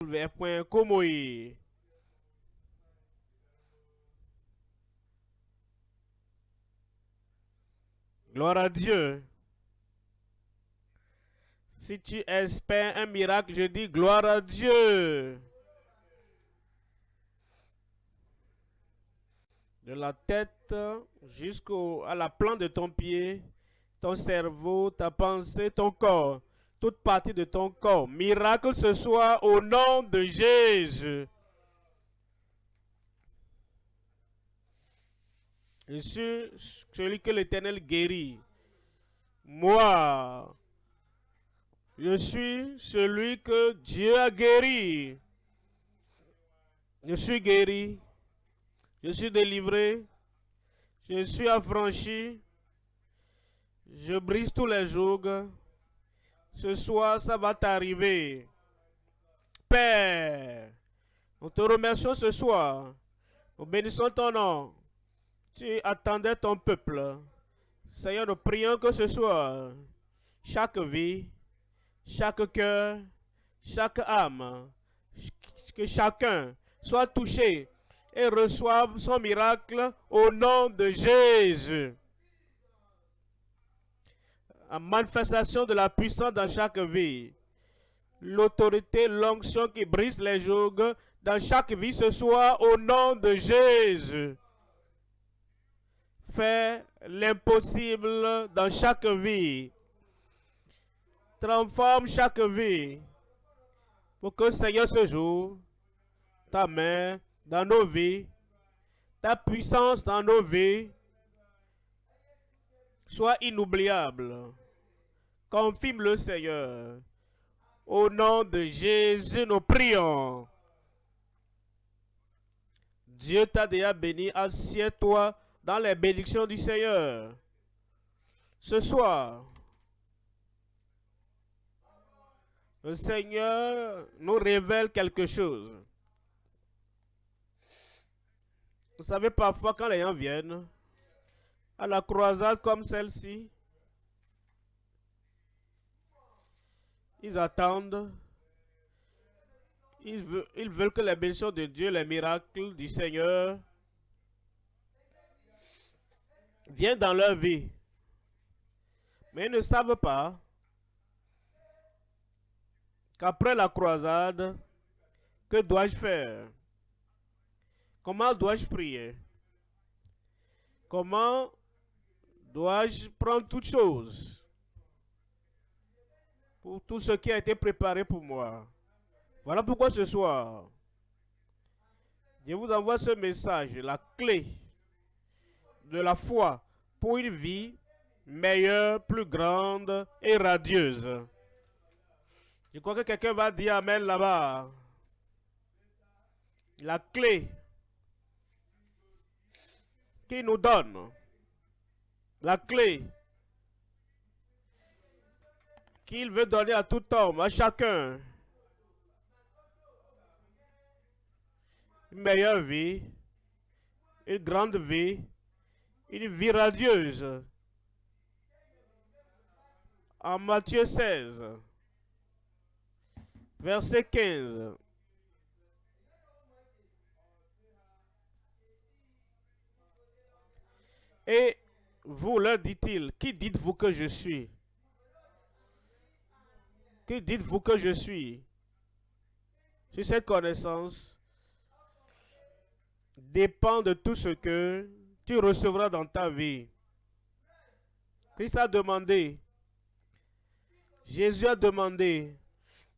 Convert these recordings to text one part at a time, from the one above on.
www.komoi. Gloire à Dieu. Si tu espères un miracle, je dis gloire à Dieu. De la tête jusqu'à la plante de ton pied, ton cerveau, ta pensée, ton corps, toute partie de ton corps. Miracle ce soir au nom de Jésus. Je suis celui que l'Éternel guérit. Moi, je suis celui que Dieu a guéri. Je suis guéri. Je suis délivré. Je suis affranchi. Je brise tous les jougs. Ce soir, ça va t'arriver. Père, nous te remercions ce soir. Nous bénissons ton nom. Tu attendais ton peuple. Seigneur, nous prions que ce soir, chaque vie, chaque cœur, chaque âme, que chacun soit touché et reçoive son miracle au nom de Jésus. En manifestation de la puissance dans chaque vie. L'autorité, l'onction qui brise les jougs dans chaque vie ce soir au nom de Jésus. Fais l'impossible dans chaque vie. Transforme chaque vie pour que Seigneur ce jour, ta main dans nos vies, ta puissance dans nos vies soit inoubliable. Confirme le Seigneur. Au nom de Jésus, nous prions. Dieu t'a déjà béni. Assieds-toi dans les bénédictions du Seigneur. Ce soir, le Seigneur nous révèle quelque chose. Vous savez, parfois, quand les gens viennent à la croisade comme celle-ci, ils attendent, ils veulent que les bénédictions de Dieu, les miracles du Seigneur viennent dans leur vie. Mais ils ne savent pas qu'après la croisade, que dois-je faire? Comment dois-je prier? Comment dois-je prendre toutes choses pour tout ce qui a été préparé pour moi? Voilà pourquoi ce soir, je vous envoie ce message, la clé de la foi pour une vie meilleure, plus grande et radieuse. Je crois que quelqu'un va dire Amen là-bas. La clé qui nous donne, la clé qu'il veut donner à tout homme, à chacun, une meilleure vie, une grande vie, une vie radieuse. En Matthieu 16, verset 15. Et vous, leur dit-il, qui dites-vous que je suis? Qui dites-vous que je suis? Sur cette connaissance dépend de tout ce que tu recevras dans ta vie. Christ a demandé, Jésus a demandé,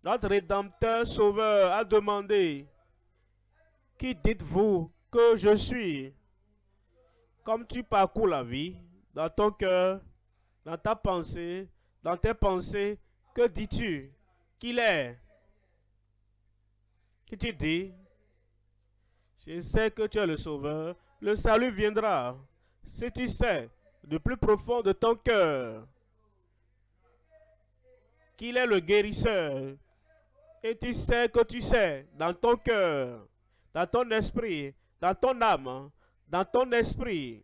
notre Rédempteur Sauveur a demandé, qui dites-vous que je suis? Comme tu parcours la vie, dans ton cœur, dans ta pensée, dans tes pensées, que dis-tu qu'il est? Qui tu dis? Je sais que tu es le Sauveur, le salut viendra. Si tu sais, du plus profond de ton cœur, qu'il est le guérisseur, et tu sais que tu sais, dans ton cœur, dans ton esprit, dans ton âme, dans ton esprit,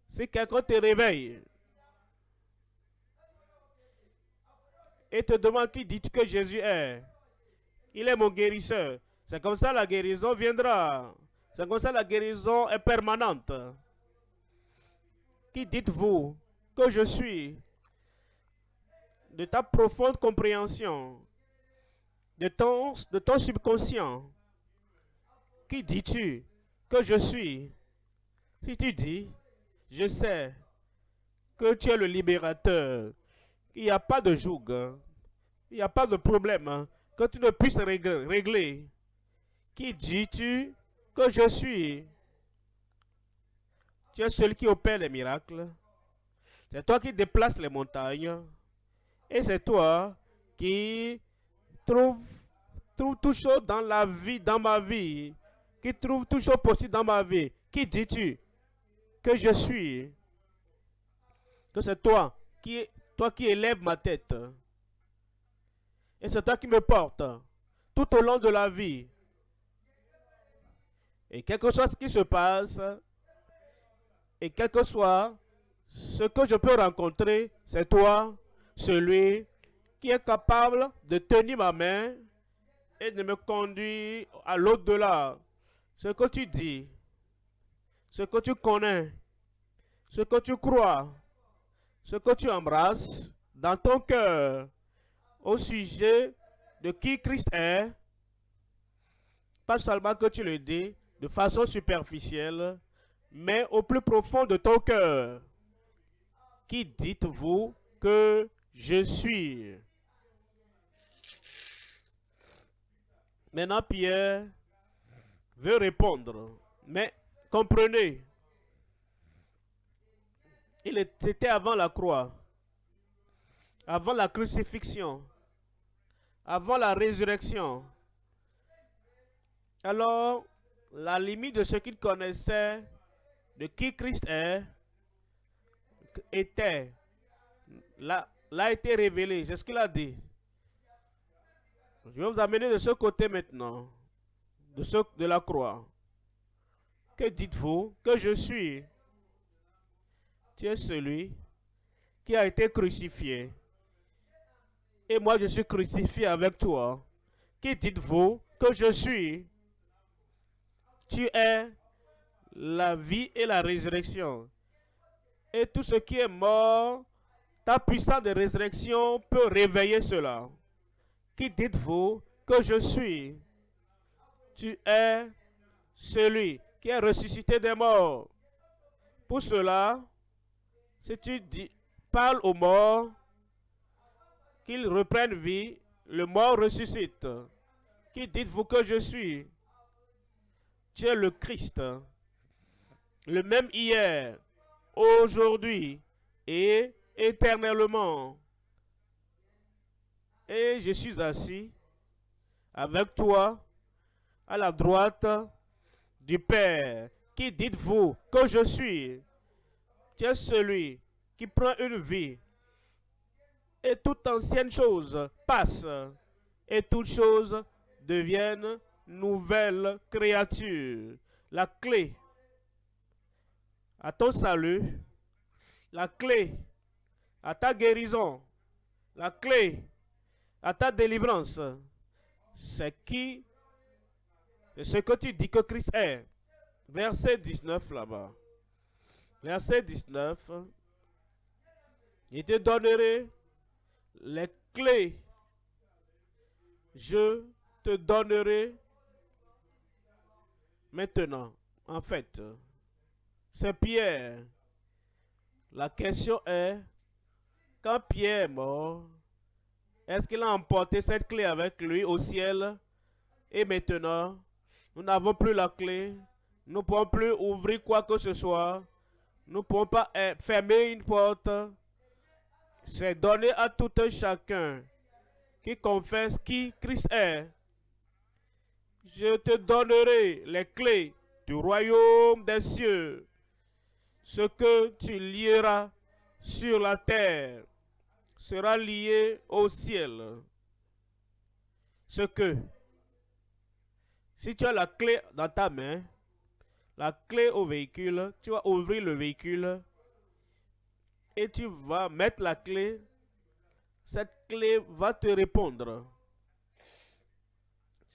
si quelqu'un te réveille et te demande qui dis-tu que Jésus est, Il est mon guérisseur. C'est comme ça la guérison viendra. C'est comme ça la guérison est permanente. Qui dites-vous que je suis? De ta profonde compréhension, de ton subconscient, qui dis-tu que je suis? Si tu dis, je sais que tu es le libérateur, qu'il n'y a pas de joug, il n'y a pas de problème que tu ne puisses régler. Qui dis-tu que je suis? Tu es celui qui opère les miracles. C'est toi qui déplaces les montagnes. Et c'est toi qui trouve tout chose dans la vie, dans ma vie. Qui trouve tout chose possible dans ma vie. Qui dis-tu que je suis? Que c'est toi qui élèves ma tête. Et c'est toi qui me portes tout au long de la vie. Et quelque chose qui se passe, et quel que soit ce que je peux rencontrer, c'est toi, celui qui est capable de tenir ma main et de me conduire à l'au-delà. Ce que tu dis, ce que tu connais, ce que tu crois, ce que tu embrasses dans ton cœur au sujet de qui Christ est, pas seulement que tu le dis de façon superficielle, mais au plus profond de ton cœur. Qui dites-vous que je suis? Maintenant, Pierre veut répondre, mais comprenez, était avant la croix, avant la crucifixion, avant la résurrection. Alors, la limite de ce qu'il connaissait, de qui Christ est, l'a été révélé. C'est ce qu'il a dit. Je vais vous amener de ce côté maintenant, de la croix. Que dites-vous que je suis? Tu es celui qui a été crucifié. Et moi, je suis crucifié avec toi. Qui dites-vous que je suis? Tu es la vie et la résurrection. Et tout ce qui est mort, ta puissance de résurrection peut réveiller cela. Qui dites-vous que je suis? Tu es celui qui est ressuscité des morts. Pour cela, si tu parles aux morts, qu'ils reprennent vie, le mort ressuscite. Qui dites-vous que je suis? Tu es le Christ, le même hier, aujourd'hui et éternellement. Et je suis assis avec toi à la droite du Père. Qui dites-vous que je suis? Tu es celui qui prend une vie et toute ancienne chose passe et toutes choses deviennent nouvelles créatures. La clé à ton salut, la clé à ta guérison, la clé à ta délivrance, c'est ce que tu dis que Christ est. Verset 19 là-bas. Verset 19. Il te donnerai les clés. Je te donnerai maintenant. En fait, c'est Pierre. La question est, quand Pierre est mort, est-ce qu'il a emporté cette clé avec lui au ciel? Et maintenant, nous n'avons plus la clé. Nous ne pouvons plus ouvrir quoi que ce soit. Nous ne pouvons pas fermer une porte. C'est donné à tout un chacun qui confesse qui Christ est. Je te donnerai les clés du royaume des cieux. Ce que tu lieras sur la terre sera lié au ciel. Si tu as la clé dans ta main, la clé au véhicule, tu vas ouvrir le véhicule et tu vas mettre la clé. Cette clé va te répondre.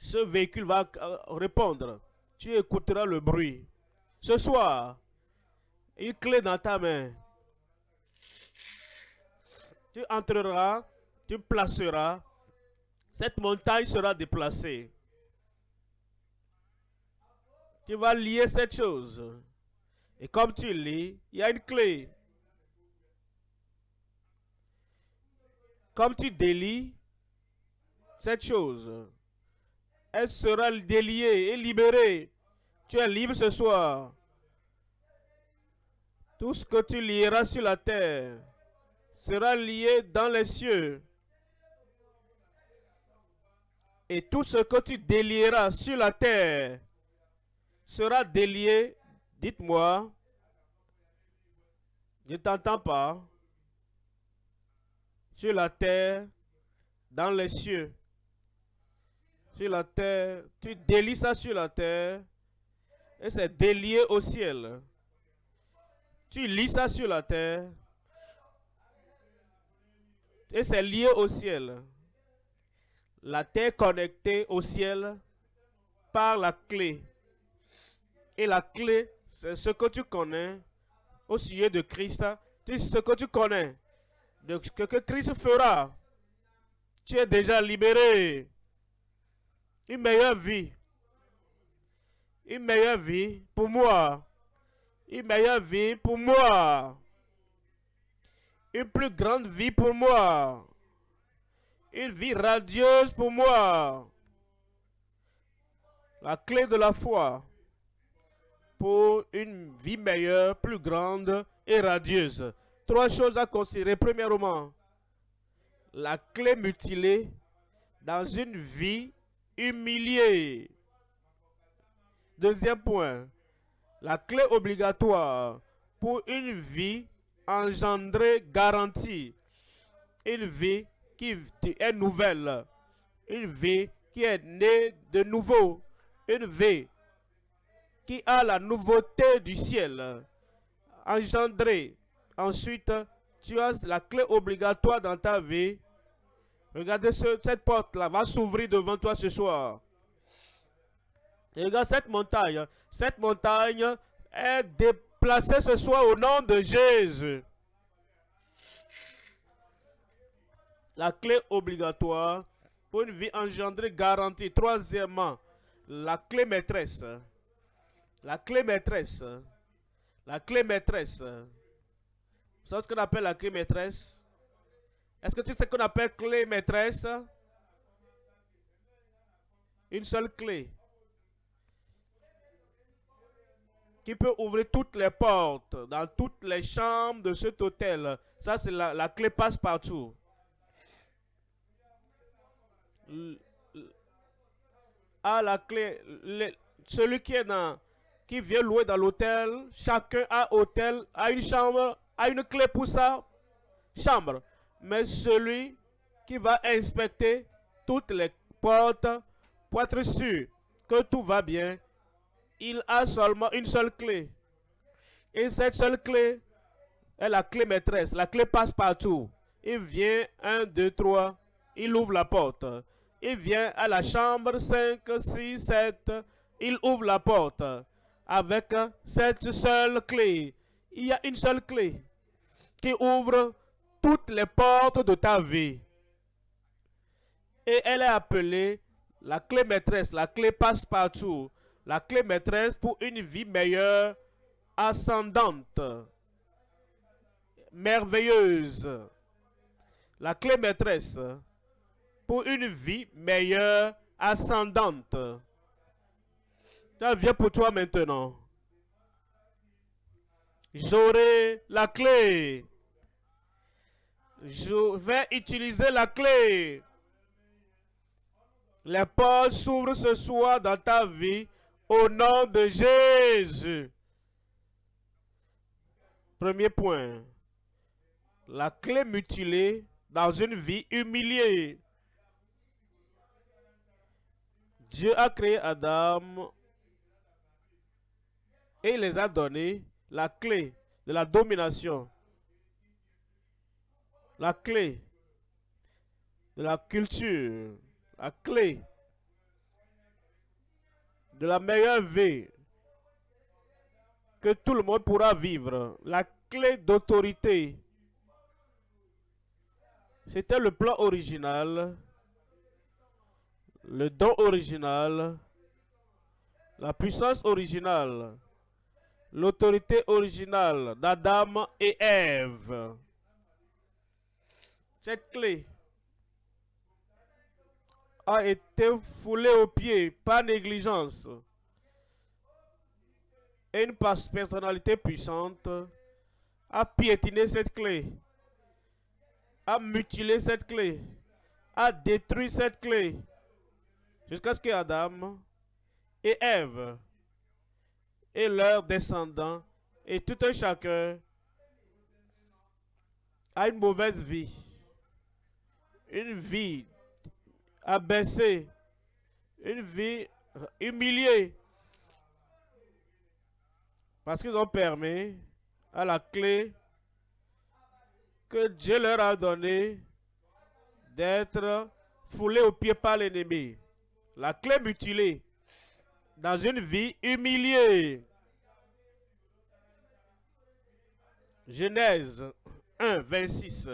ce véhicule va répondre. Tu écouteras le bruit. Ce soir, une clé dans ta main. Tu entreras, tu placeras. Cette montagne sera déplacée. Tu vas lier cette chose. Et comme tu lis, il y a une clé. Comme tu délies cette chose, elle sera déliée et libérée. Tu es libre ce soir. Tout ce que tu lieras sur la terre sera lié dans les cieux. Et tout ce que tu délieras sur la terre sera délié. Dites-moi. Je ne t'entends pas. Sur la terre, dans les cieux. Sur la terre, tu délies ça sur la terre et c'est délié au ciel. Tu lis ça sur la terre et c'est lié au ciel. La terre connectée au ciel par la clé. Et la clé, c'est ce que tu connais au sujet de Christ. C'est ce que tu connais de ce que Christ fera. Tu es déjà libéré. Une meilleure vie. Une meilleure vie pour moi. Une meilleure vie pour moi. Une plus grande vie pour moi. Une vie radieuse pour moi. La clé de la foi pour une vie meilleure, plus grande et radieuse. 3 choses à considérer. Premièrement, la clé mutilée dans une vie humiliée. Deuxième point, la clé obligatoire pour une vie engendrée, garantie. Une vie qui est nouvelle. Une vie qui est née de nouveau. Une vie qui a la nouveauté du ciel. Engendrée. Ensuite, tu as la clé obligatoire dans ta vie. Regardez cette porte-là va s'ouvrir devant toi ce soir. Et regarde cette montagne. Cette montagne est déplacée ce soir au nom de Jésus. La clé obligatoire pour une vie engendrée garantie. Troisièmement, la clé maîtresse. La clé maîtresse. La clé maîtresse. Vous savez ce qu'on appelle la clé maîtresse? Est-ce que tu sais ce qu'on appelle clé maîtresse? Une seule clé qui peut ouvrir toutes les portes dans toutes les chambres de cet hôtel. Ça, c'est la clé passe-partout. La clé, celui qui vient louer dans l'hôtel, chacun a une chambre, a une clé pour sa chambre. Mais celui qui va inspecter toutes les portes pour être sûr que tout va bien, il a seulement une seule clé. Et cette seule clé est la clé maîtresse. La clé passe partout. Il vient, 1, 2, 3, il ouvre la porte. Il vient à la chambre 5, 6, 7, il ouvre la porte. Avec cette seule clé. Il y a une seule clé qui ouvre toutes les portes de ta vie. Et elle est appelée la clé maîtresse, la clé passe-partout. La clé maîtresse pour une vie meilleure, ascendante, merveilleuse. La clé maîtresse pour une vie meilleure, ascendante. Ça vient pour toi maintenant. J'aurai la clé. Je vais utiliser la clé. Les portes s'ouvrent ce soir dans ta vie au nom de Jésus. Premier point. La clé mutilée dans une vie humiliée. Dieu a créé Adam et il les a donné la clé de la domination. La clé de la culture. La clé de la meilleure vie que tout le monde pourra vivre. La clé d'autorité, c'était le plan original, le don original, la puissance originale, l'autorité originale d'Adam et Ève. Cette clé a été foulée aux pieds par négligence. Et une personnalité puissante a piétiné cette clé, a mutilé cette clé, a détruit cette clé, jusqu'à ce que Adam et Ève et leurs descendants et tout un chacun a une mauvaise vie, une vie abaissée, une vie humiliée, parce qu'ils ont permis à la clé que Dieu leur a donnée d'être foulée aux pieds par l'ennemi. La clé mutilée dans une vie humiliée. Genèse 1, 26.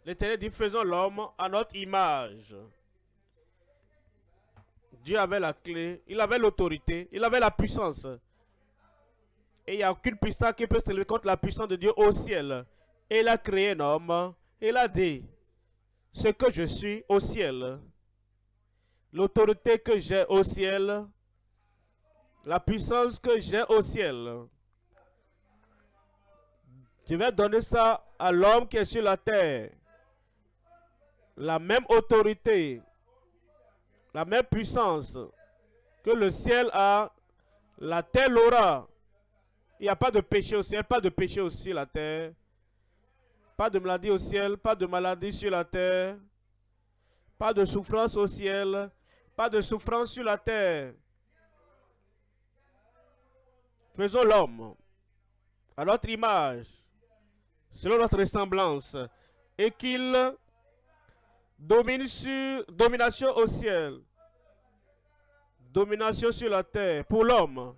L'Éternel dit, faisons l'homme à notre image. Dieu avait la clé, il avait l'autorité, il avait la puissance. Et il n'y a aucune puissance qui peut se lever contre la puissance de Dieu au ciel. Et il a créé un homme. Il a dit, ce que je suis au ciel, l'autorité que j'ai au ciel, la puissance que j'ai au ciel, je vais donner ça à l'homme qui est sur la terre. La même autorité, la même puissance que le ciel a, la terre l'aura. Il n'y a pas de péché au ciel, pas de péché aussi sur la terre. Pas de maladie au ciel, pas de maladie sur la terre. Pas de souffrance au ciel, pas de souffrance sur la terre. Faisons l'homme à notre image, selon notre ressemblance, et qu'il domine sur domination au ciel, domination sur la terre pour l'homme,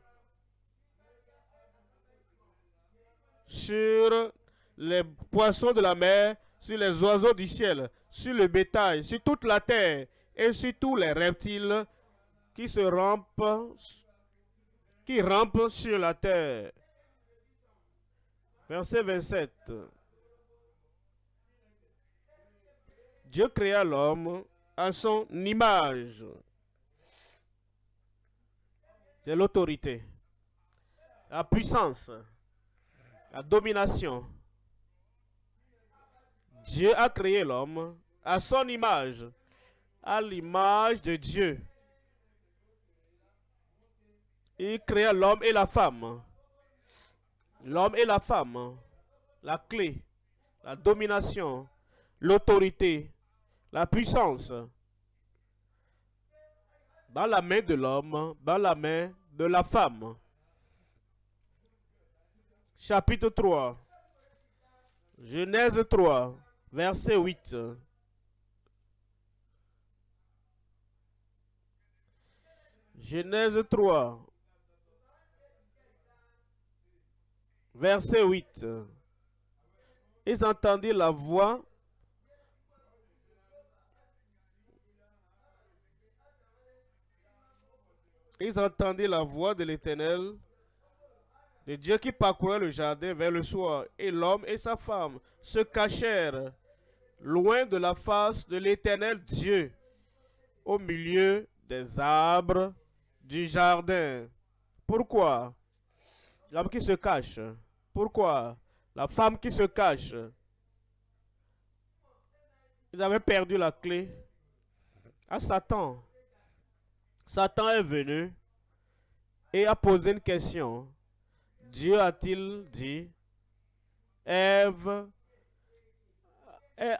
sur les poissons de la mer, sur les oiseaux du ciel, sur le bétail, sur toute la terre et sur tous les reptiles qui rampent sur la terre. Verset 27. Dieu créa l'homme à son image. C'est l'autorité, la puissance, la domination. Dieu a créé l'homme à son image, à l'image de Dieu. Il créa l'homme et la femme. L'homme et la femme, la clé, la domination, l'autorité, la puissance. Dans la main de l'homme, dans la main de la femme. Chapitre 3. Genèse 3, verset 8. Genèse 3, verset 8. Ils entendirent la voix de l'Éternel, de Dieu qui parcourait le jardin vers le soir, et l'homme et sa femme se cachèrent loin de la face de l'Éternel Dieu, au milieu des arbres du jardin. Pourquoi? L'homme qui se cache. Pourquoi? La femme qui se cache. Ils avaient perdu la clé à Satan. Satan est venu et a posé une question. Dieu a-t-il dit? Ève s'est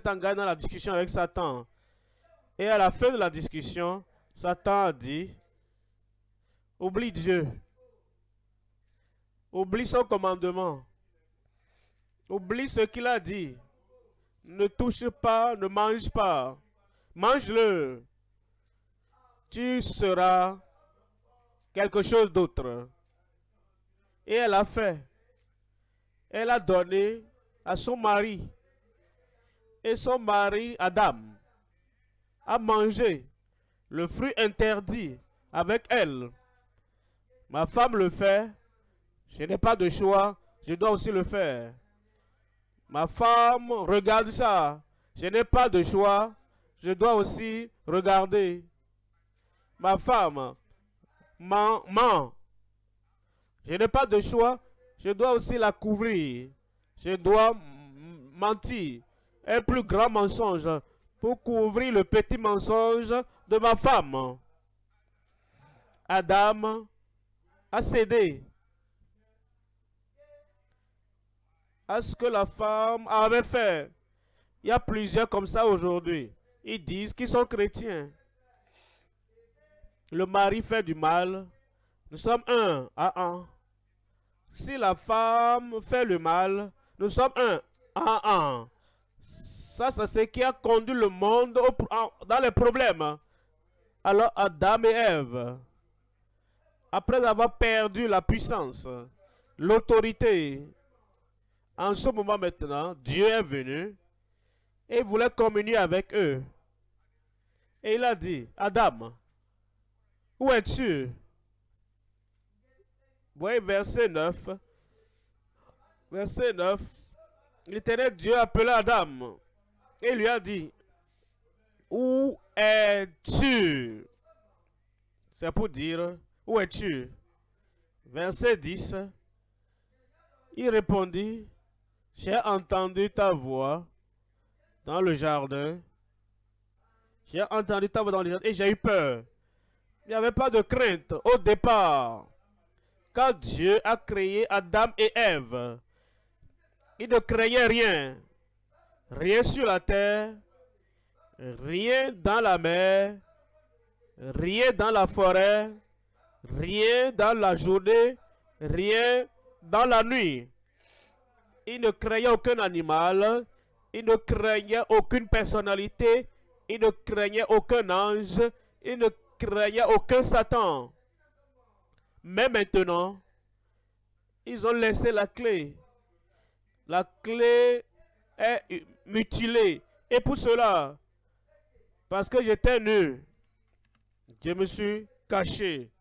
engagée dans la discussion avec Satan. Et à la fin de la discussion, Satan a dit, oublie Dieu. Oublie son commandement. Oublie ce qu'il a dit. Ne touche pas, ne mange pas. Mange-le. tu seras quelque chose d'autre. Et elle a fait. Elle a donné à son mari. Et son mari, Adam, a mangé le fruit interdit avec elle. Ma femme le fait. Je n'ai pas de choix. Je dois aussi le faire. Ma femme regarde ça. Je n'ai pas de choix. Je dois aussi regarder. Ma femme ment. Je n'ai pas de choix. Je dois aussi la couvrir. Je dois mentir. Un plus grand mensonge pour couvrir le petit mensonge de ma femme. Adam a cédé à ce que la femme avait fait. Il y a plusieurs comme ça aujourd'hui. Ils disent qu'ils sont chrétiens. Le mari fait du mal. Nous sommes un à un. Si la femme fait le mal, nous sommes un à un. Ça, c'est ce qui a conduit le monde dans les problèmes. Alors Adam et Ève, après avoir perdu la puissance, l'autorité, en ce moment maintenant, Dieu est venu et voulait communier avec eux. Et il a dit, Adam, où es-tu? Voyez verset 9. Verset 9. L'Éternel Dieu appela Adam et lui a dit, où es-tu? C'est pour dire, où es-tu? Verset 10. Il répondit, j'ai entendu ta voix dans le jardin. J'ai entendu ta voix dans le jardin et j'ai eu peur. Il n'y avait pas de crainte au départ. Quand Dieu a créé Adam et Ève, il ne craignait rien. Rien sur la terre, rien dans la mer, rien dans la forêt, rien dans la journée, rien dans la nuit. Il ne craignait aucun animal, il ne craignait aucune personnalité, il ne craignait aucun ange, il ne craignait aucun Satan. Mais maintenant, ils ont laissé la clé. La clé est mutilée. Et pour cela, parce que j'étais nu, je me suis caché.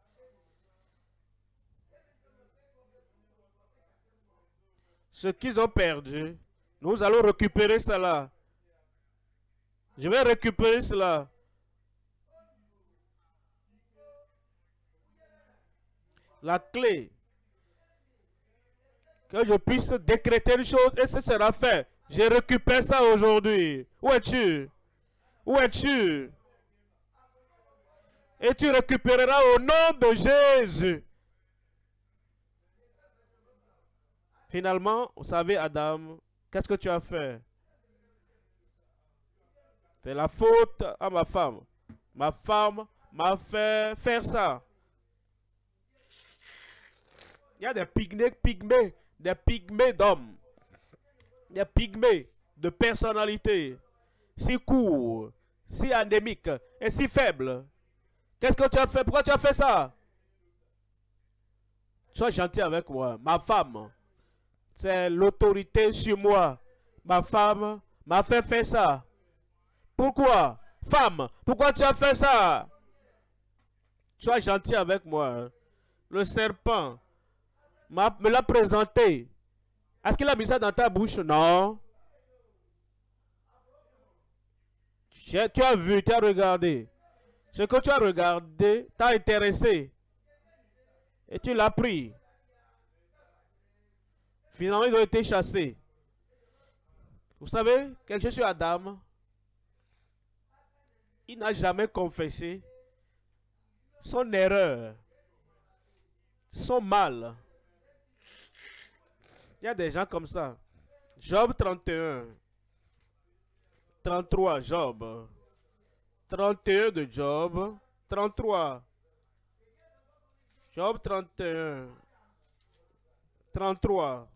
Ce qu'ils ont perdu, nous allons récupérer cela. Je vais récupérer cela. La clé. Que je puisse décréter une chose et ce sera fait. Je récupère ça aujourd'hui. Où es-tu? Où es-tu? Et tu récupéreras au nom de Jésus. Finalement, vous savez, Adam, qu'est-ce que tu as fait? C'est la faute à ma femme. Ma femme m'a fait faire ça. Il y a des pygmées d'hommes, des pygmées de personnalité, si courts, si anémiques et si faibles. Qu'est-ce que tu as fait? Pourquoi tu as fait ça? Sois gentil avec moi. Ma femme, c'est l'autorité sur moi. Ma femme m'a fait faire ça. Pourquoi? Femme, pourquoi tu as fait ça? Sois gentil avec moi. Le serpent me l'a présenté. Est-ce qu'il a mis ça dans ta bouche? Non. Tu as vu, tu as regardé. Ce que tu as regardé t'a intéressé. Et tu l'as pris. Finalement, ils ont été chassés. Vous savez, quelque chose sur Adam, il n'a jamais confessé son erreur, son mal. Il y a des gens comme ça. Job 31, 33, Job. 31 de Job, 33. Job 31, 33.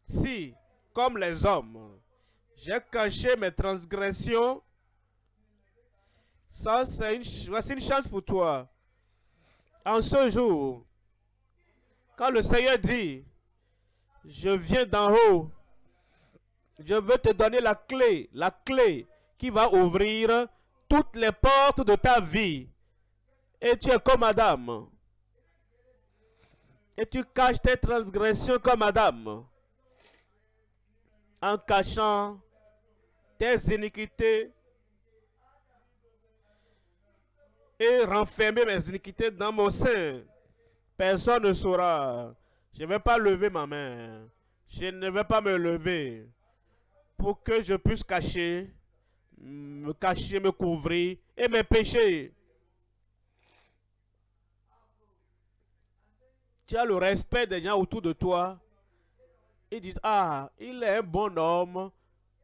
Si, comme les hommes, J'ai caché mes transgressions. Ça, voici une chance pour toi. En ce jour, quand le Seigneur dit, je viens d'en haut, je veux te donner la clé qui va ouvrir toutes les portes de ta vie. Et tu es comme Adam. Et tu caches tes transgressions comme Adam. En cachant tes iniquités et renfermer mes iniquités dans mon sein. Personne ne saura. Je ne vais pas lever ma main. Je ne vais pas me lever pour que je puisse me couvrir et mes péchés. Tu as le respect des gens autour de toi. Ils disent, ah, il est un bon homme,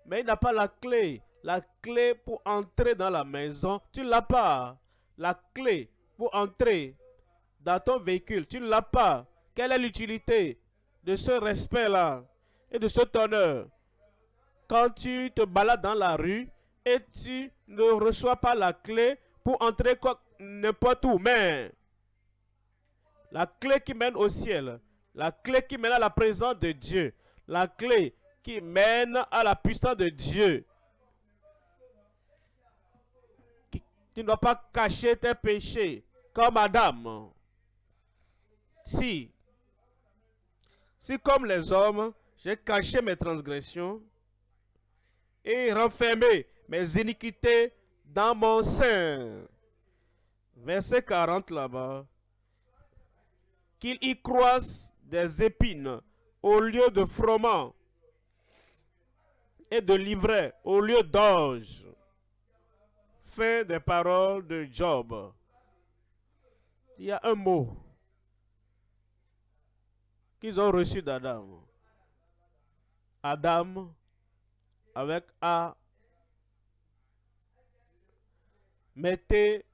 mais il n'a pas la clé. La clé pour entrer dans la maison, tu ne l'as pas. La clé pour entrer dans ton véhicule, tu ne l'as pas. Quelle est l'utilité de ce respect-là et de cet honneur? Quand tu te balades dans la rue et tu ne reçois pas la clé pour entrer n'importe où, mais la clé qui mène au ciel, la clé qui mène à la présence de Dieu, la clé qui mène à la puissance de Dieu. Tu ne dois pas cacher tes péchés comme Adam. Si comme les hommes, j'ai caché mes transgressions et renfermé mes iniquités dans mon sein. Verset 40 là-bas. Qu'il y croisse des épines au lieu de froment et de livret au lieu d'orge. Fin des paroles de Job. Il y a un mot qu'ils ont reçu d'Adam. Adam avec A. Mettez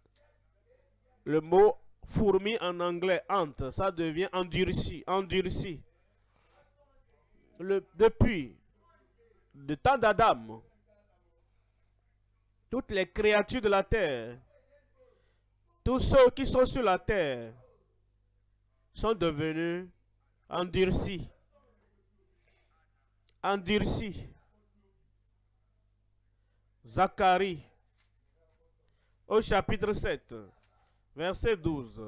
le mot fourmi en anglais, ant, ça devient endurci, endurci. Depuis le temps d'Adam, toutes les créatures de la terre, tous ceux qui sont sur la terre, sont devenus endurcis. Endurcis. Zacharie, au chapitre 7, verset 12.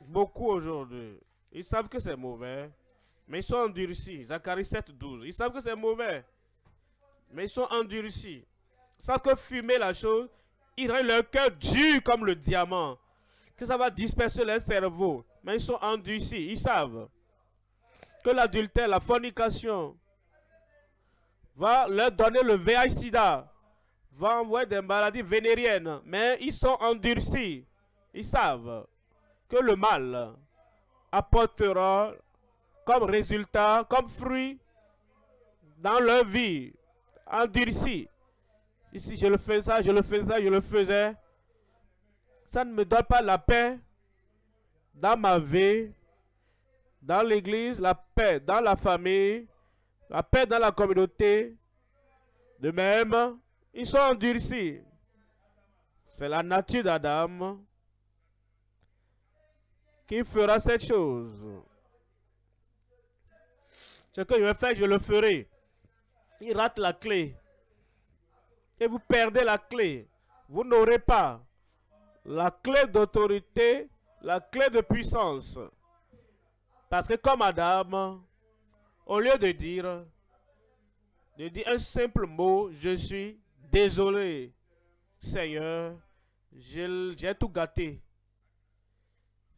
Beaucoup aujourd'hui, ils savent que c'est mauvais, mais ils sont endurcis. Zacharie 7, 12. Ils savent que c'est mauvais, mais ils sont endurcis. Ils savent que fumer la chose, ils rendent leur cœur dur comme le diamant, que ça va disperser leur cerveau. Mais ils sont endurcis. Ils savent que l'adultère, la fornication, va leur donner le VIH-Sida, va envoyer des maladies vénériennes, mais ils sont endurcis. Ils savent que le mal apportera comme résultat, comme fruit dans leur vie, endurcis. Ici, je le fais ça, je le fais ça, je le faisais. Ça ne me donne pas la paix dans ma vie, dans l'église, la paix dans la famille, la paix dans la communauté. De même, ils sont endurcis. C'est la nature d'Adam qui fera cette chose. Ce que je vais faire, je le ferai. Il rate la clé. Et vous perdez la clé. Vous n'aurez pas la clé d'autorité, la clé de puissance. Parce que comme Adam, au lieu de dire un simple mot, je suis désolé, Seigneur, j'ai tout gâté.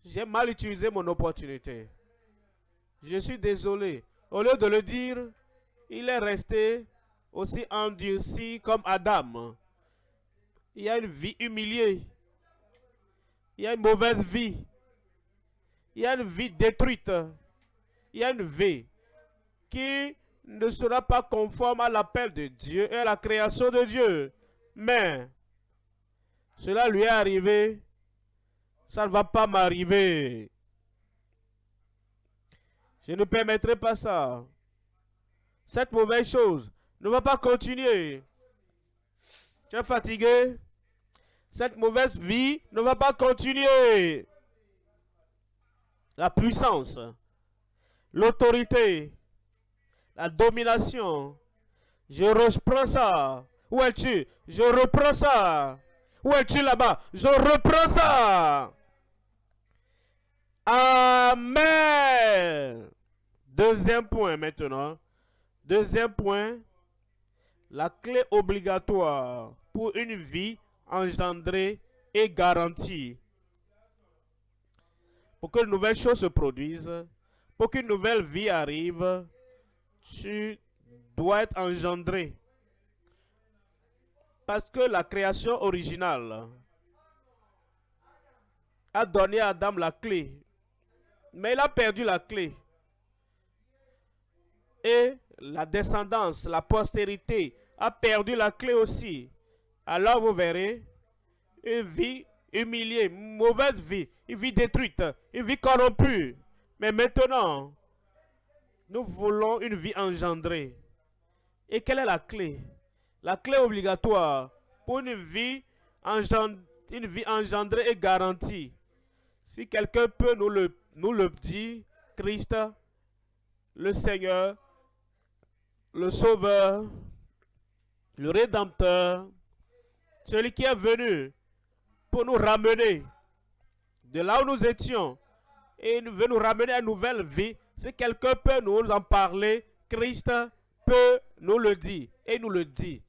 J'ai mal utilisé mon opportunité. Je suis désolé. Au lieu de le dire, il est resté aussi endurci comme Adam. Il y a une vie humiliée. Il y a une mauvaise vie. Il y a une vie détruite. Il y a une vie qui ne sera pas conforme à l'appel de Dieu et à la création de Dieu. Mais cela lui est arrivé. Ça ne va pas m'arriver. Je ne permettrai pas ça. Cette mauvaise chose ne va pas continuer. Tu es fatigué? Cette mauvaise vie ne va pas continuer. La puissance, l'autorité, la domination. Je reprends ça. Où es-tu? Je reprends ça. Où es-tu là-bas? Je reprends ça. Amen. Deuxième point maintenant. Deuxième point. La clé obligatoire pour une vie engendrée et garantie. Pour que de nouvelles choses se produisent, pour qu'une nouvelle vie arrive, tu dois être engendré. Parce que la création originale a donné à Adam la clé. Mais il a perdu la clé. Et la descendance, la postérité a perdu la clé aussi. Alors vous verrez une vie humiliée, une mauvaise vie, une vie détruite, une vie corrompue. Mais maintenant, nous voulons une vie engendrée. Et quelle est la clé? La clé obligatoire pour une vie engendrée et garantie. Si quelqu'un peut nous le dire, Christ, le Seigneur, le Sauveur, le Rédempteur, celui qui est venu pour nous ramener de là où nous étions et veut nous ramener à une nouvelle vie. Si quelqu'un peut nous en parler, Christ peut nous le dire et nous le dit.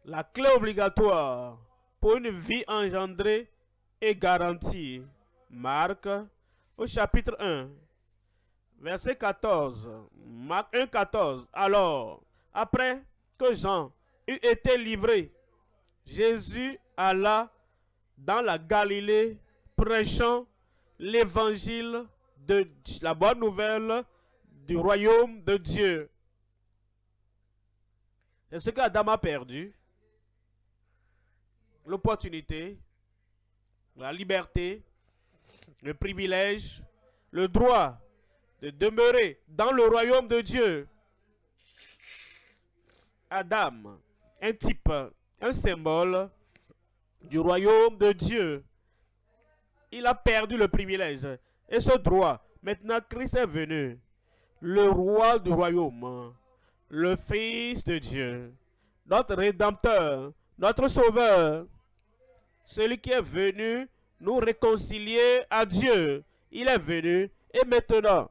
La clé obligatoire pour une vie engendrée et garantie. Marc au chapitre 1, verset 14. Marc 1, 14. Alors, après que Jean eut été livré, Jésus alla dans la Galilée prêchant l'évangile de la bonne nouvelle du royaume de Dieu. C'est ce qu'Adam a perdu. L'opportunité, la liberté, le privilège, le droit de demeurer dans le royaume de Dieu. Adam, un type, un symbole du royaume de Dieu. Il a perdu le privilège et ce droit. Maintenant, Christ est venu, le roi du royaume, le Fils de Dieu, notre Rédempteur, notre Sauveur, celui qui est venu nous réconcilier à Dieu. Il est venu et maintenant,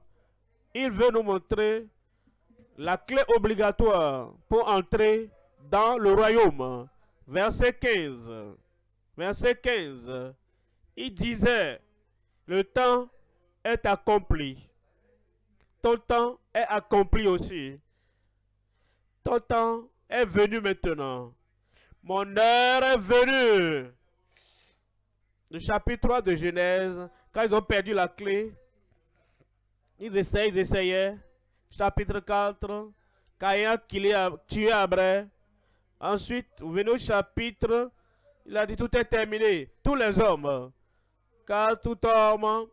il veut nous montrer la clé obligatoire pour entrer dans le royaume. Verset 15. Verset 15. Il disait, le temps est accompli. Ton temps est accompli aussi. Ton temps est venu maintenant. Mon heure est venue. Le chapitre 3 de Genèse, quand ils ont perdu la clé, ils essayaient. Chapitre 4, Caïn a tué Abel. Ensuite, vous venez au chapitre, il a dit tout est terminé. Tous les hommes, car tout homme,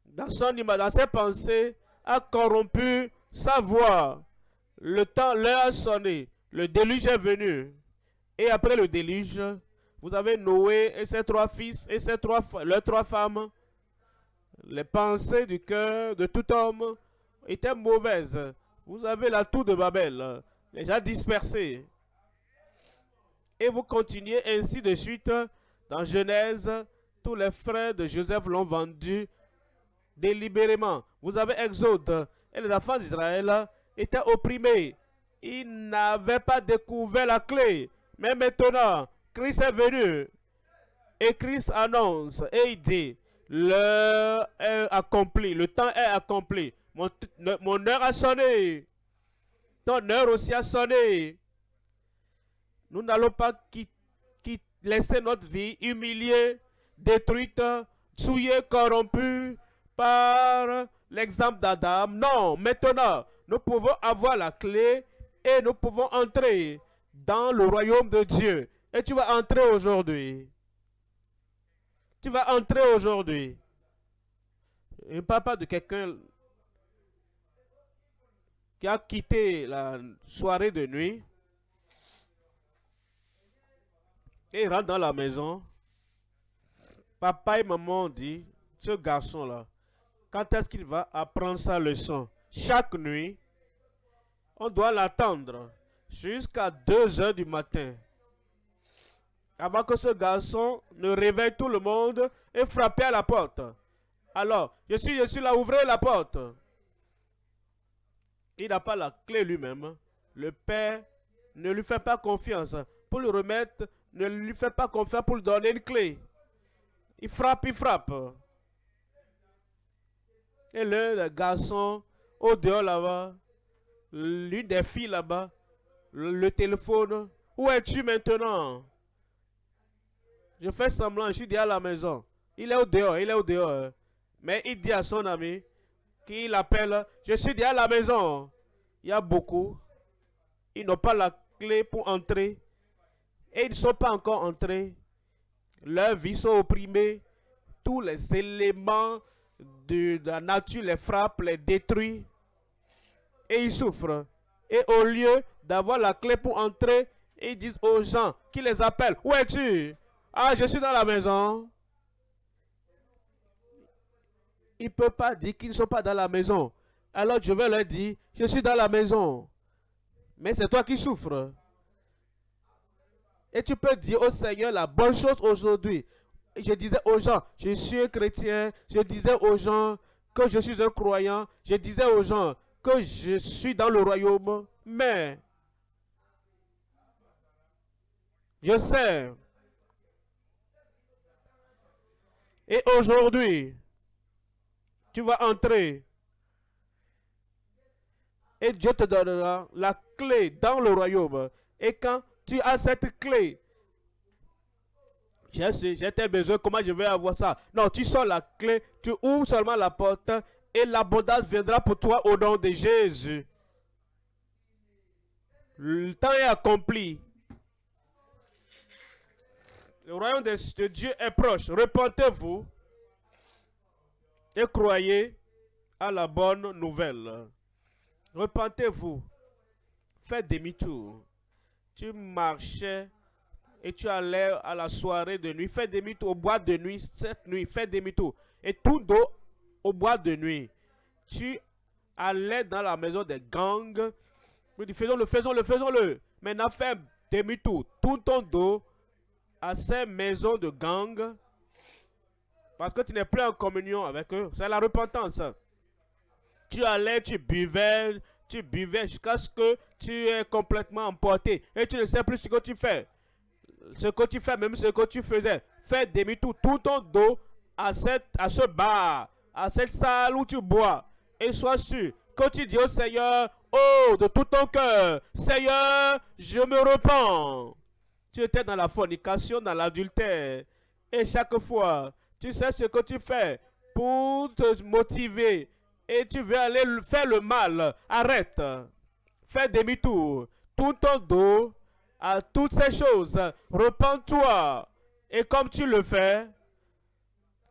dans ses pensées, a corrompu sa voix. Le temps, l'heure a sonné. Le déluge est venu. Et après le déluge, vous avez Noé et ses 3 fils et leurs 3 femmes. Les pensées du cœur de tout homme étaient mauvaises. Vous avez la tour de Babel, les gens dispersés. Et vous continuez ainsi de suite. Dans Genèse, tous les frères de Joseph l'ont vendu délibérément. Vous avez Exode, et les enfants d'Israël étaient opprimés. Ils n'avaient pas découvert la clé. Mais maintenant, Christ est venu. Et Christ annonce et il dit, l'heure est accomplie, le temps est accompli. Mon heure a sonné. Ton heure aussi a sonné. Nous n'allons pas laisser notre vie humiliée, détruite, souillée, corrompue par l'exemple d'Adam. Non, maintenant, nous pouvons avoir la clé et nous pouvons entrer dans le royaume de Dieu. Et tu vas entrer aujourd'hui. Tu vas entrer aujourd'hui. Je ne parle pas de quelqu'un. qui a quitté la soirée de nuit et il rentre dans la maison. Papa et maman ont dit, ce garçon-là, quand est-ce qu'il va apprendre sa leçon? Chaque nuit, on doit l'attendre jusqu'à 2 heures du matin avant que ce garçon ne réveille tout le monde et frappe à la porte. Alors, je suis là, ouvrez la porte. Il n'a pas la clé lui-même. Le père ne lui fait pas confiance pour lui remettre, ne lui fait pas confiance pour lui donner une clé. Il frappe, il frappe. Et le garçon, au dehors là-bas, l'une des filles là-bas, le téléphone. Où es-tu maintenant? Je fais semblant, je suis déjà à la maison. Il est au dehors, il est au dehors. Mais il dit à son ami, qu'il appelle, je suis déjà à la maison. Il y a beaucoup. Ils n'ont pas la clé pour entrer. Et ils ne sont pas encore entrés. Leurs vies sont opprimées. Tous les éléments de la nature les frappent, les détruisent. Et ils souffrent. Et au lieu d'avoir la clé pour entrer, ils disent aux gens qui les appellent, où es-tu? Ah, je suis dans la maison. Ils ne peuvent pas dire qu'ils ne sont pas dans la maison. Alors je vais leur dire, je suis dans la maison. Mais c'est toi qui souffres. Et tu peux dire au Seigneur la bonne chose aujourd'hui. Je disais aux gens, je suis un chrétien. Je disais aux gens que je suis un croyant. Je disais aux gens que je suis dans le royaume. Mais je sais. Et aujourd'hui, tu vas entrer. Et Dieu te donnera la clé dans le royaume. Et quand tu as cette clé, j'ai besoin, comment je vais avoir ça? Non, tu sors la clé, tu ouvres seulement la porte et l'abondance viendra pour toi au nom de Jésus. Le temps est accompli. Le royaume de Dieu est proche. Repentez-vous et croyez à la bonne nouvelle. Repentez-vous. Faites demi-tour. Tu marchais et tu allais à la soirée de nuit. Fais demi-tour au bois de nuit. Cette nuit, fais demi-tour. Et tout dos au bois de nuit. Tu allais dans la maison des gangs. Tu dis, faisons-le, faisons-le, faisons-le. Maintenant, fais demi-tour. Tout ton dos à ces maisons de gangs. Parce que tu n'es plus en communion avec eux. C'est la repentance. Tu allais, tu buvais jusqu'à ce que tu es complètement emporté. Et tu ne sais plus ce que tu fais. Ce que tu fais, même ce que tu faisais. Fais demi-tour, tout ton dos à ce bar, à cette salle où tu bois. Et sois sûr que tu dis au Seigneur, oh, de tout ton cœur, Seigneur, je me repens. Tu étais dans la fornication, dans l'adultère. Et chaque fois, tu sais ce que tu fais pour te motiver. Et tu veux aller faire le mal. Arrête. Fais demi-tour. Tout ton dos à toutes ces choses. Repends-toi. Et comme tu le fais,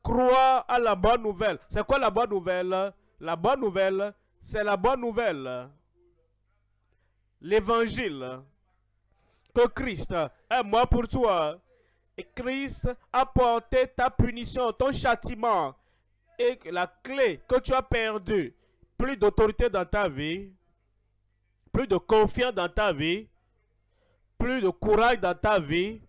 crois à la bonne nouvelle. C'est quoi la bonne nouvelle? La bonne nouvelle, c'est la bonne nouvelle. L'évangile. Que Christ est mort pour toi. Et Christ a porté ta punition, ton châtiment. Et la clé que tu as perdue. Plus d'autorité dans ta vie. Plus de confiance dans ta vie. Plus de courage dans ta vie.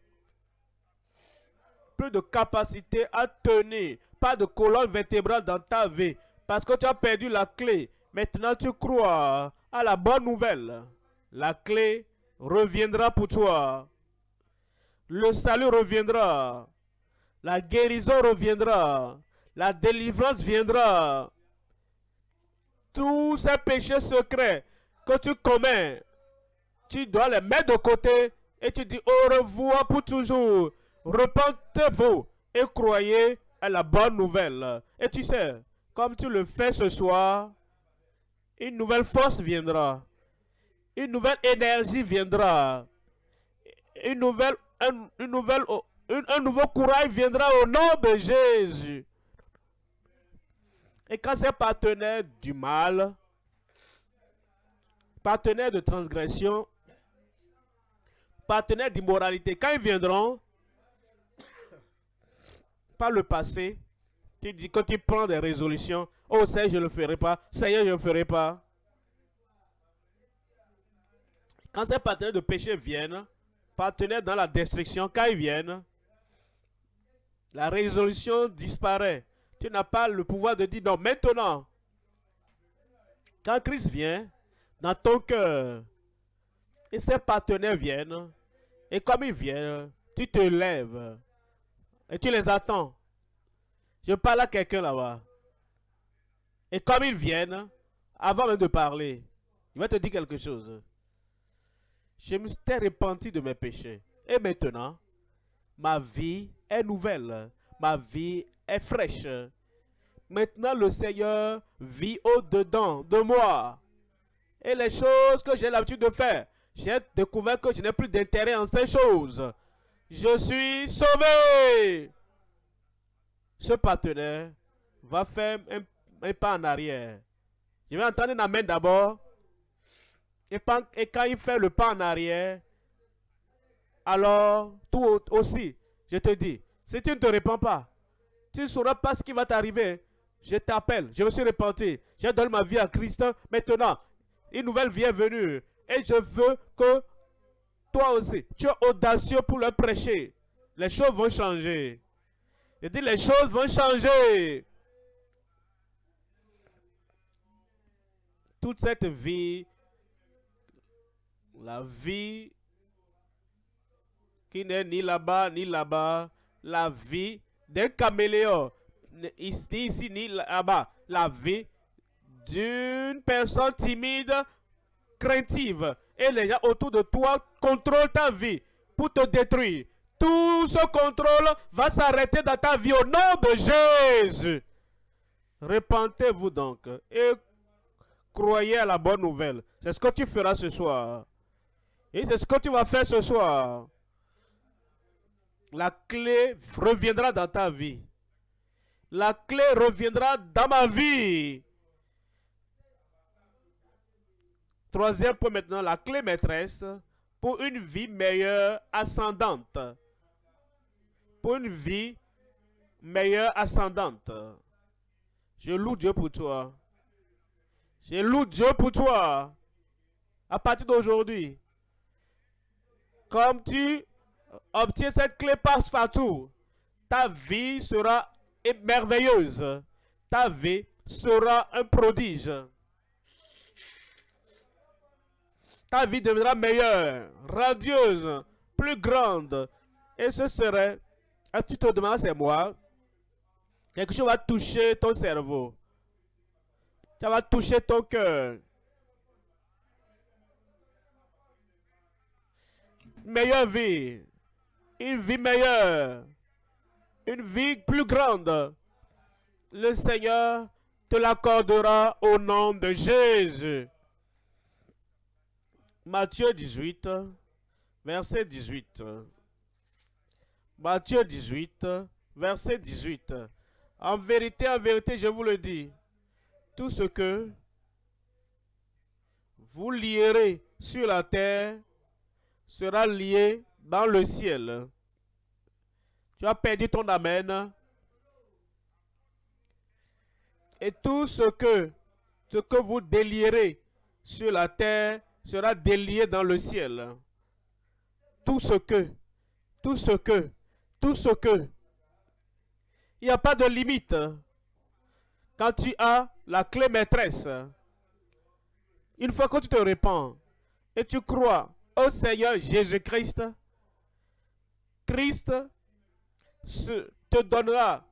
Plus de capacité à tenir. Pas de colonne vertébrale dans ta vie. Parce que tu as perdu la clé. Maintenant tu crois à la bonne nouvelle. La clé reviendra pour toi. Le salut reviendra. La guérison reviendra. La délivrance viendra. Tous ces péchés secrets que tu commets, tu dois les mettre de côté et tu dis au revoir pour toujours. Repentez-vous et croyez à la bonne nouvelle. Et tu sais, comme tu le fais ce soir, une nouvelle force viendra. Une nouvelle énergie viendra. Un nouveau courage viendra au nom de Jésus. Et quand ces partenaires du mal partenaires de transgression, partenaires d'immoralité, quand ils viendront, par le passé, tu dis que tu prends des résolutions. Oh Seigneur, je ne le ferai pas. Seigneur, je ne le ferai pas. Quand ces partenaires de péché viennent, partenaires dans la destruction, quand ils viennent, la résolution disparaît. Tu n'as pas le pouvoir de dire non. Maintenant, quand Christ vient dans ton cœur, et ses partenaires viennent, et comme ils viennent, tu te lèves et tu les attends. Je parle à quelqu'un là-bas. Et comme ils viennent, avant même de parler, il va te dire quelque chose. Je me suis repenti de mes péchés. Et maintenant, ma vie est nouvelle. Ma vie est fraîche. Maintenant, le Seigneur vit au-dedans de moi. Et les choses que j'ai l'habitude de faire, j'ai découvert que je n'ai plus d'intérêt en ces choses. Je suis sauvé. Ce partenaire va faire un pas en arrière. Je vais entendre un amen d'abord. Et quand il fait le pas en arrière, alors, tout aussi, je te dis, si tu ne te répands pas, tu ne sauras pas ce qui va t'arriver. Je t'appelle, je me suis repenti, j'ai donné ma vie à Christ. Maintenant, une nouvelle vie est venue. Et je veux que toi aussi, tu es audacieux pour le prêcher. Les choses vont changer. Je dis, les choses vont changer. Toute cette vie, la vie qui n'est ni là-bas, ni là-bas, la vie d'un caméléon, ici, ni là-bas, la vie d'une personne timide, craintive, et les gens autour de toi contrôlent ta vie pour te détruire. Tout ce contrôle va s'arrêter dans ta vie au nom de Jésus. Repentez-vous donc et croyez à la bonne nouvelle. C'est ce que tu feras ce soir. Et c'est ce que tu vas faire ce soir. La clé reviendra dans ta vie. La clé reviendra dans ma vie. Troisième point maintenant, la clé maîtresse pour une vie meilleure, ascendante. Pour une vie meilleure, ascendante. Je loue Dieu pour toi. Je loue Dieu pour toi. À partir d'aujourd'hui, comme tu obtiens cette clé passe-partout, ta vie sera merveilleuse. Ta vie sera un prodige. Ta vie deviendra meilleure, radieuse, plus grande. Et ce serait, si tu te demandes, c'est moi, quelque chose va toucher ton cerveau. Ça va toucher ton cœur. Meilleure vie. Une vie meilleure. Une vie plus grande. Le Seigneur te l'accordera au nom de Jésus. Matthieu 18, verset 18. Matthieu 18, verset 18. En vérité, je vous le dis, tout ce que vous lierez sur la terre sera lié dans le ciel. Tu as perdu ton amen. Et tout ce que vous délierez sur la terre sera délié dans le ciel. Tout ce que. Il n'y a pas de limite. Quand tu as la clé maîtresse, une fois que tu te répands et tu crois au Seigneur Jésus-Christ, Christ te donnera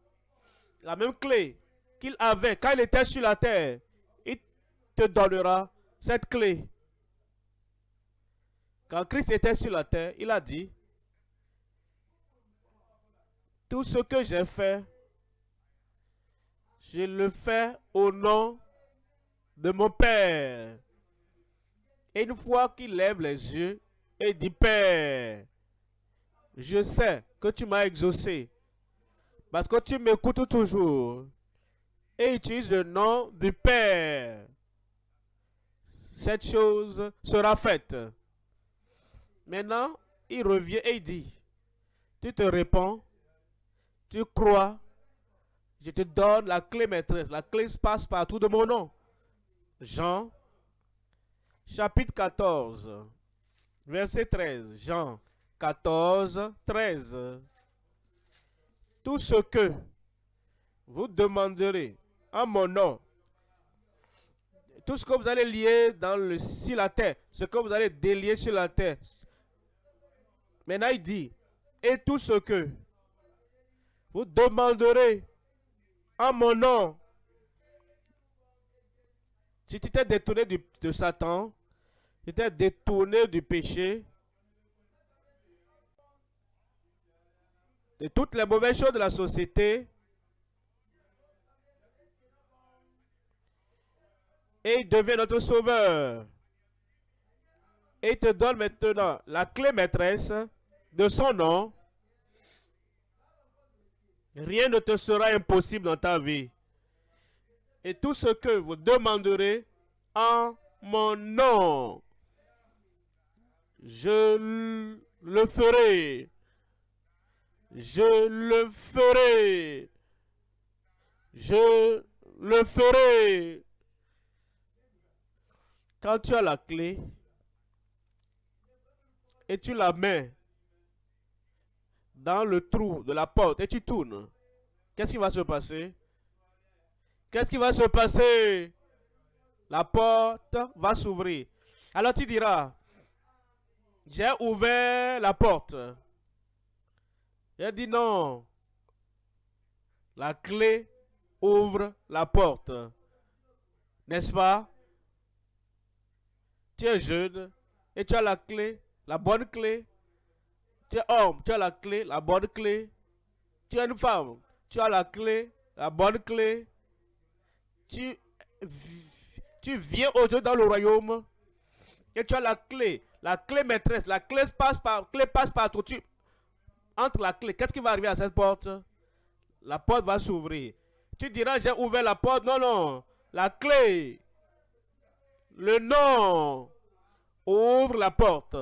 la même clé qu'il avait quand il était sur la terre. Il te donnera cette clé. Quand Christ était sur la terre, il a dit, tout ce que j'ai fait, je le fais au nom de mon Père. Et une fois qu'il lève les yeux et dit, Père, je sais que tu m'as exaucé parce que tu m'écoutes toujours et utilise le nom du Père. cette chose sera faite. Maintenant, il revient et il dit, tu te répands, tu crois, je te donne la clé maîtresse. La clé se passe partout de mon nom. Jean, chapitre 14, verset 13. Jean 14, 13. Tout ce que vous demanderez en mon nom, tout ce que vous allez lier sur la terre, ce que vous allez délier sur la terre. Maintenant, il dit, et tout ce que vous demanderez en mon nom. Si tu t'es détourné de Satan, tu t'es détourné du péché, de toutes les mauvaises choses de la société, et il devient notre sauveur. Et il te donne maintenant la clé maîtresse de son nom. Rien ne te sera impossible dans ta vie. Et tout ce que vous demanderez en mon nom, je le ferai. Je le ferai. Je le ferai. Quand tu as la clé et tu la mets dans le trou de la porte et tu tournes, qu'est-ce qui va se passer? Qu'est-ce qui va se passer? La porte va s'ouvrir. Alors tu diras, j'ai ouvert la porte. Il dit non. La clé ouvre la porte. N'est-ce pas? Tu es jeune et tu as la clé, la bonne clé. Tu es homme, tu as la clé, la bonne clé. Tu es une femme, tu as la clé, la bonne clé. Tu viens aujourd'hui dans le royaume et tu as la clé maîtresse. La clé passe partout. Entre la clé, qu'est-ce qui va arriver à cette porte? La porte va s'ouvrir. Tu diras, j'ai ouvert la porte. Non, non. La clé, le nom, ouvre la porte.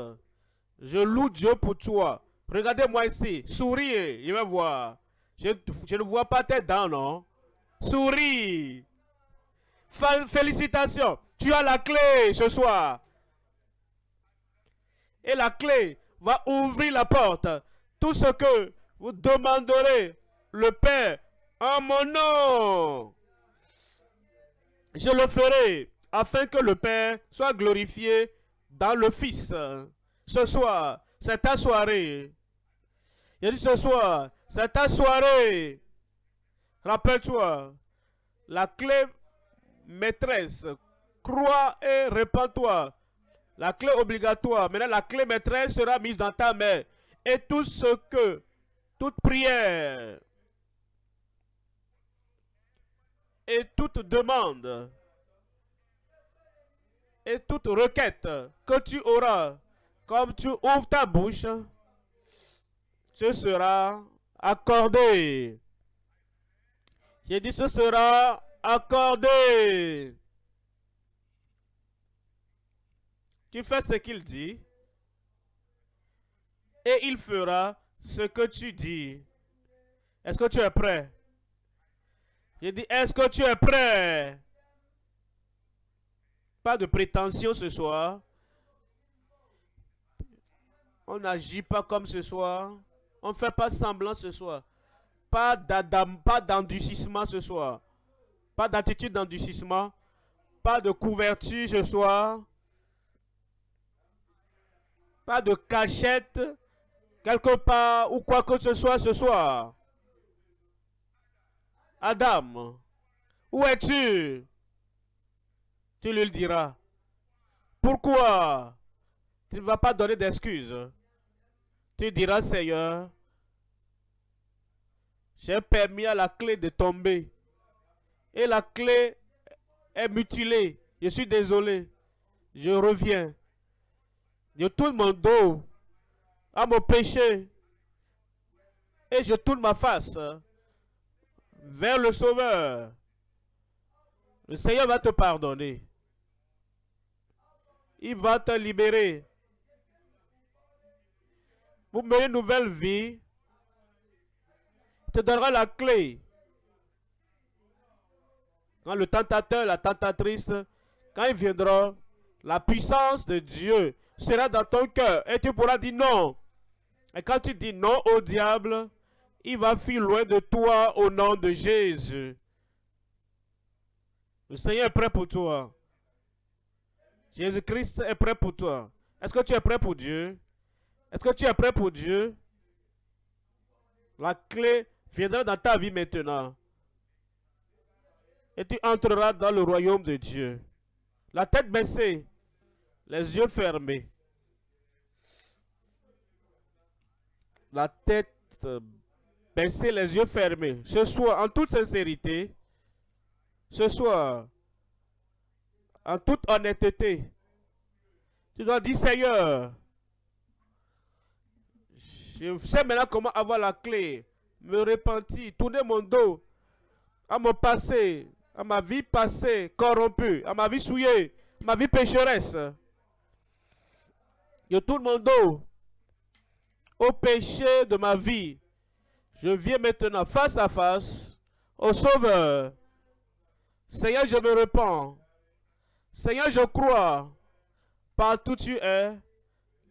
Je loue Dieu pour toi. Regardez-moi ici. Souriez. Je vais voir. Je ne vois pas tes dents, non? Souris. Félicitations. Tu as la clé ce soir. Et la clé va ouvrir la porte. Tout ce que vous demanderez, le Père, en mon nom, je le ferai, afin que le Père soit glorifié dans le Fils. Ce soir, c'est ta soirée. Il dit ce soir, c'est ta soirée. Rappelle-toi, la clé maîtresse, crois et répands-toi. La clé obligatoire, maintenant la clé maîtresse sera mise dans ta main. Et tout ce que, toute prière et toute demande et toute requête que tu auras, comme tu ouvres ta bouche, ce sera accordé. J'ai dit ce sera accordé. Tu fais ce qu'il dit et il fera ce que tu dis. Est-ce que tu es prêt? J'ai dit, est-ce que tu es prêt? Pas de prétention ce soir. On n'agit pas comme ce soir. On ne fait pas semblant ce soir. Pas d'endurcissement ce soir. Pas d'attitude d'endurcissement. Pas de couverture ce soir. Pas de cachette quelque part ou quoi que ce soit ce soir. Adam, où es-tu? Tu lui diras. Pourquoi? Tu ne vas pas donner d'excuses. Tu diras, Seigneur, j'ai permis à la clé de tomber. Et la clé est mutilée. Je suis désolé. Je reviens. Je tourne mon dos à mon péché. Et je tourne ma face vers le Sauveur. Le Seigneur va te pardonner. Il va te libérer. Pour mener une nouvelle vie, il te donnera la clé. Quand le tentateur, la tentatrice, quand il viendra, la puissance de Dieu sera dans ton cœur et tu pourras dire non. Et quand tu dis non au diable, il va fuir loin de toi au nom de Jésus. Le Seigneur est prêt pour toi. Jésus-Christ est prêt pour toi. Est-ce que tu es prêt pour Dieu? Est-ce que tu es prêt pour Dieu? La clé viendra dans ta vie maintenant. Et tu entreras dans le royaume de Dieu. La tête baissée, les yeux fermés. La tête baissée, les yeux fermés. Ce soir, en toute sincérité, ce soir, en toute honnêteté, tu dois dire, Seigneur, je sais maintenant comment avoir la clé, me repentir, tourner mon dos à mon passé, à ma vie passée corrompue, à ma vie souillée, à ma vie pécheresse. Je tourne mon dos au péché de ma vie. Je viens maintenant face à face au Sauveur. Seigneur, je me repens. Seigneur, je crois. Partout où tu es,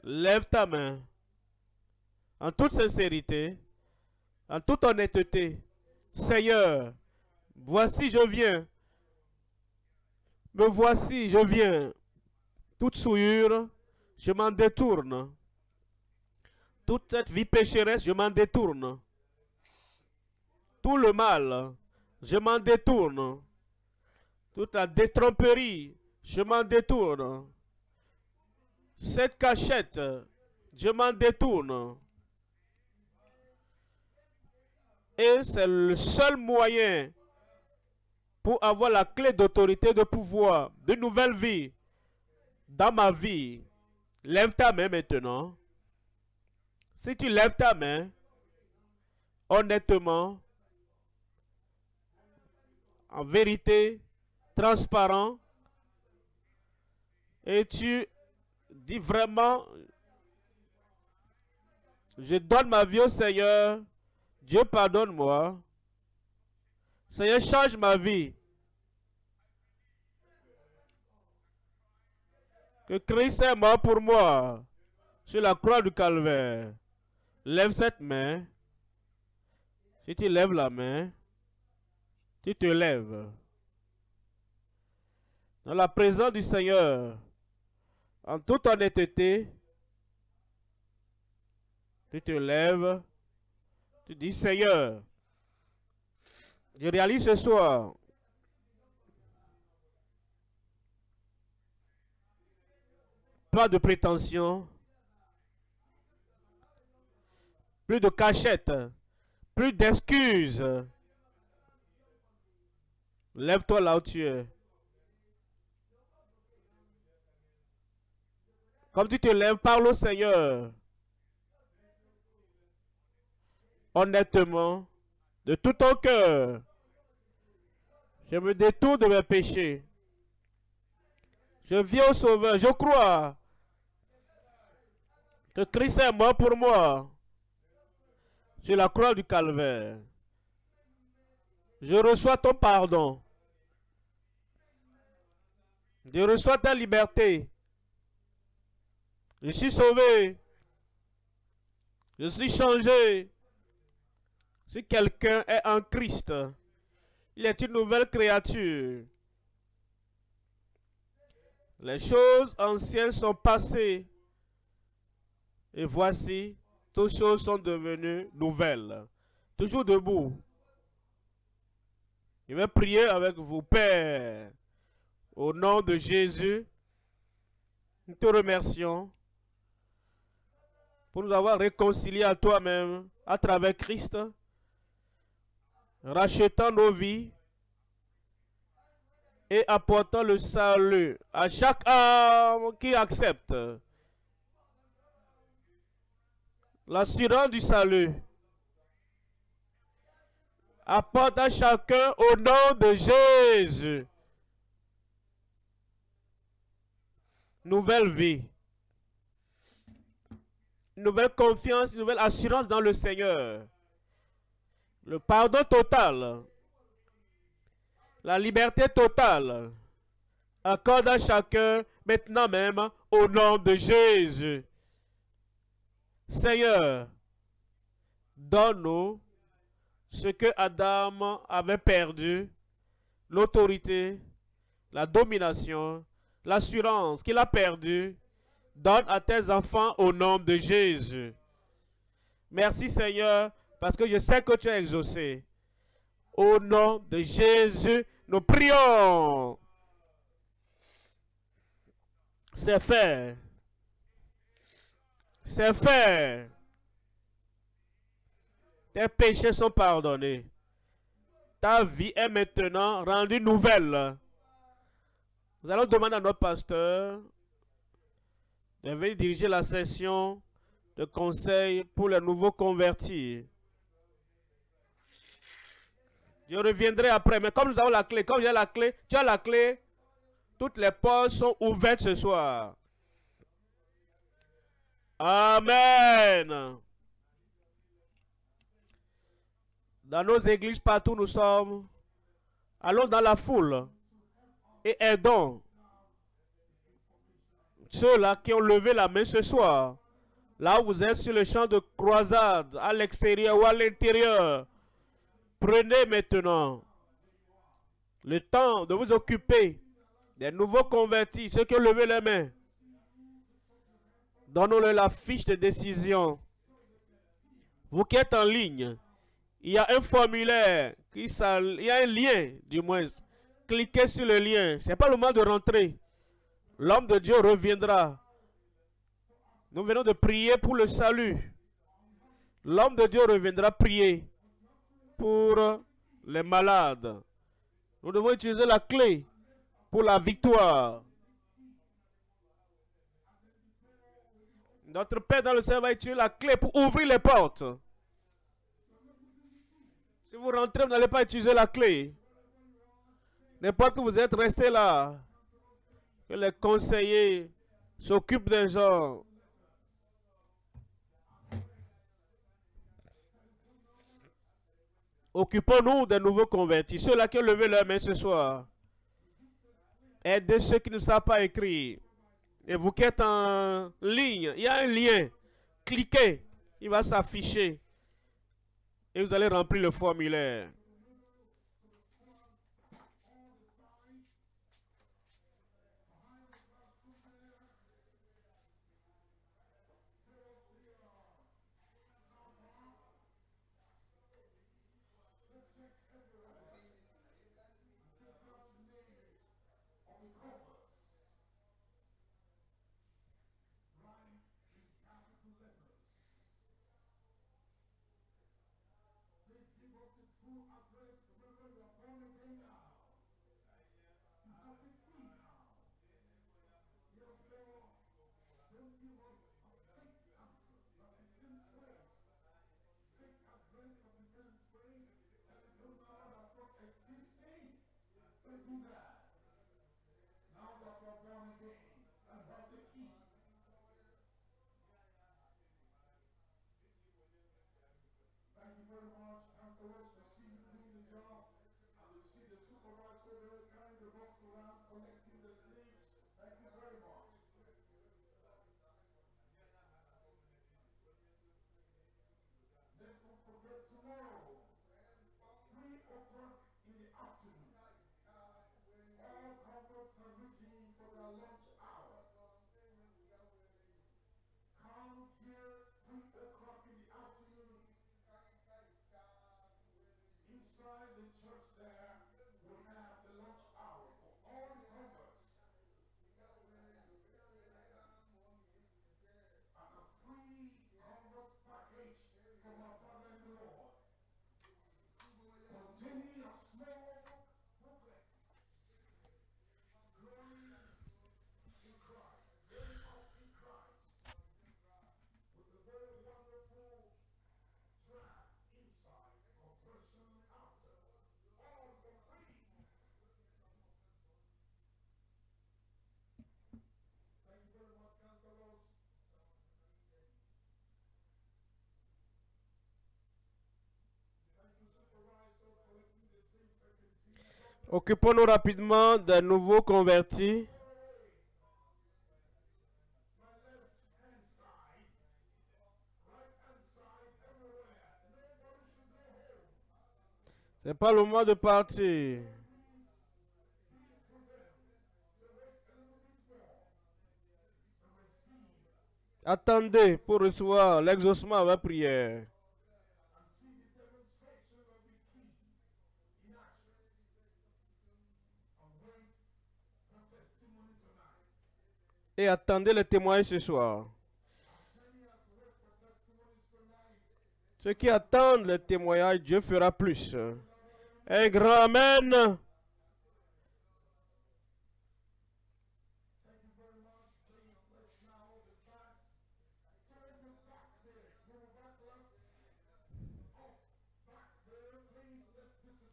lève ta main. En toute sincérité, en toute honnêteté. Seigneur, voici je viens. Me voici, je viens. Toute souillure, je m'en détourne. Toute cette vie pécheresse, je m'en détourne. Tout le mal, je m'en détourne. Toute la détromperie, je m'en détourne. Cette cachette, je m'en détourne. Et c'est le seul moyen pour avoir la clé d'autorité, de pouvoir, de nouvelle vie dans ma vie. Lève ta main maintenant. Si tu lèves ta main, honnêtement, en vérité, transparent, et tu dis vraiment, je donne ma vie au Seigneur, Dieu pardonne-moi, Seigneur change ma vie, que Christ est mort pour moi sur la croix du calvaire. Lève cette main. Si tu lèves la main, tu te lèves. Dans la présence du Seigneur, en toute honnêteté, tu te lèves, tu dis, Seigneur, je réalise ce soir pas de prétention, plus de cachette, plus d'excuses. Lève-toi là où tu es. Comme tu te lèves, parle au Seigneur. Honnêtement, de tout ton cœur. Je me détourne de mes péchés. Je viens au Sauveur. Je crois que Christ est mort pour moi sur la croix du calvaire. Je reçois ton pardon. Je reçois ta liberté. Je suis sauvé. Je suis changé. Si quelqu'un est en Christ, il est une nouvelle créature. Les choses anciennes sont passées. Et voici, toutes choses sont devenues nouvelles. Toujours debout. Je vais prier avec vous, Père. Au nom de Jésus, nous te remercions pour nous avoir réconciliés à toi-même à travers Christ, rachetant nos vies et apportant le salut à chaque âme qui accepte l'assurance du salut. Apporte à chacun au nom de Jésus. nouvelle vie, une nouvelle confiance, une nouvelle assurance dans le Seigneur, le pardon total, la liberté totale. Accorde à chacun maintenant même au nom de Jésus. Seigneur, donne-nous ce que Adam avait perdu, l'autorité, la domination, l'assurance qu'il a perdue. Donne à tes enfants au nom de Jésus. Merci Seigneur, parce que je sais que tu as exaucé. Au nom de Jésus, nous prions. C'est fait. C'est fait. Tes péchés sont pardonnés. Ta vie est maintenant rendue nouvelle. Nous allons demander à notre pasteur de venir diriger la session de conseil pour les nouveaux convertis. Je reviendrai après, mais comme nous avons la clé, comme j'ai la clé, tu as la clé, toutes les portes sont ouvertes ce soir. Amen. Dans nos églises, partout où nous sommes, allons dans la foule et aidons ceux-là qui ont levé la main ce soir. Là où vous êtes sur le champ de croisade, à l'extérieur ou à l'intérieur, prenez maintenant le temps de vous occuper des nouveaux convertis, ceux qui ont levé les mains. Donnons-leur la fiche de décision. Vous qui êtes en ligne, il y a un formulaire, il y a un lien du moins. Cliquez sur le lien. Ce n'est pas le moment de rentrer. L'homme de Dieu reviendra. Nous venons de prier pour le salut. L'homme de Dieu reviendra prier pour les malades. Nous devons utiliser la clé pour la victoire. Notre Père dans le ciel va utiliser la clé pour ouvrir les portes. Si vous rentrez, vous n'allez pas utiliser la clé. N'importe où vous êtes, restez là. Que les conseillers s'occupent des gens. Occupons-nous des nouveaux convertis. Ceux-là qui ont levé leur main ce soir. Aidez ceux qui ne savent pas écrire. Et vous qui êtes en ligne, il y a un lien. Cliquez, il va s'afficher. Et vous allez remplir le formulaire. Occupons-nous rapidement des nouveaux convertis. C'est pas le moment de partir. Attendez pour recevoir l'exaucement avec prière. Et attendez le témoignage ce soir. Ceux qui attendent le témoignage, Dieu fera plus. Un grand amen.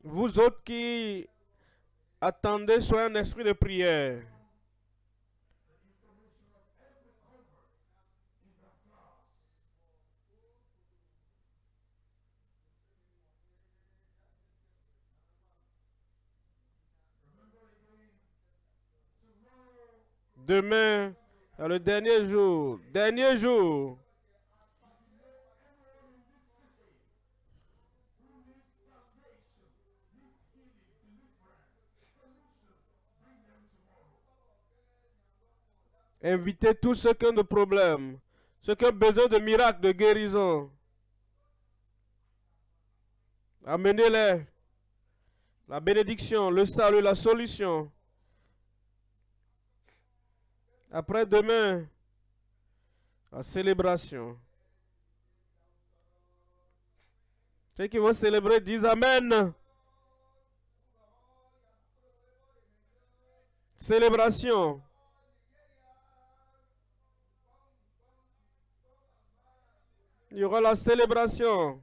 Vous autres qui attendez, soyez un esprit de prière. Demain, dans le dernier jour. Dernier jour. Invitez tous ceux qui ont des problèmes, ceux qui ont besoin de miracles, de guérison. Amenez-les. La bénédiction, le salut, la solution. Après demain, la célébration. Ceux qui vont célébrer disent Amen. Célébration. Il y aura la célébration.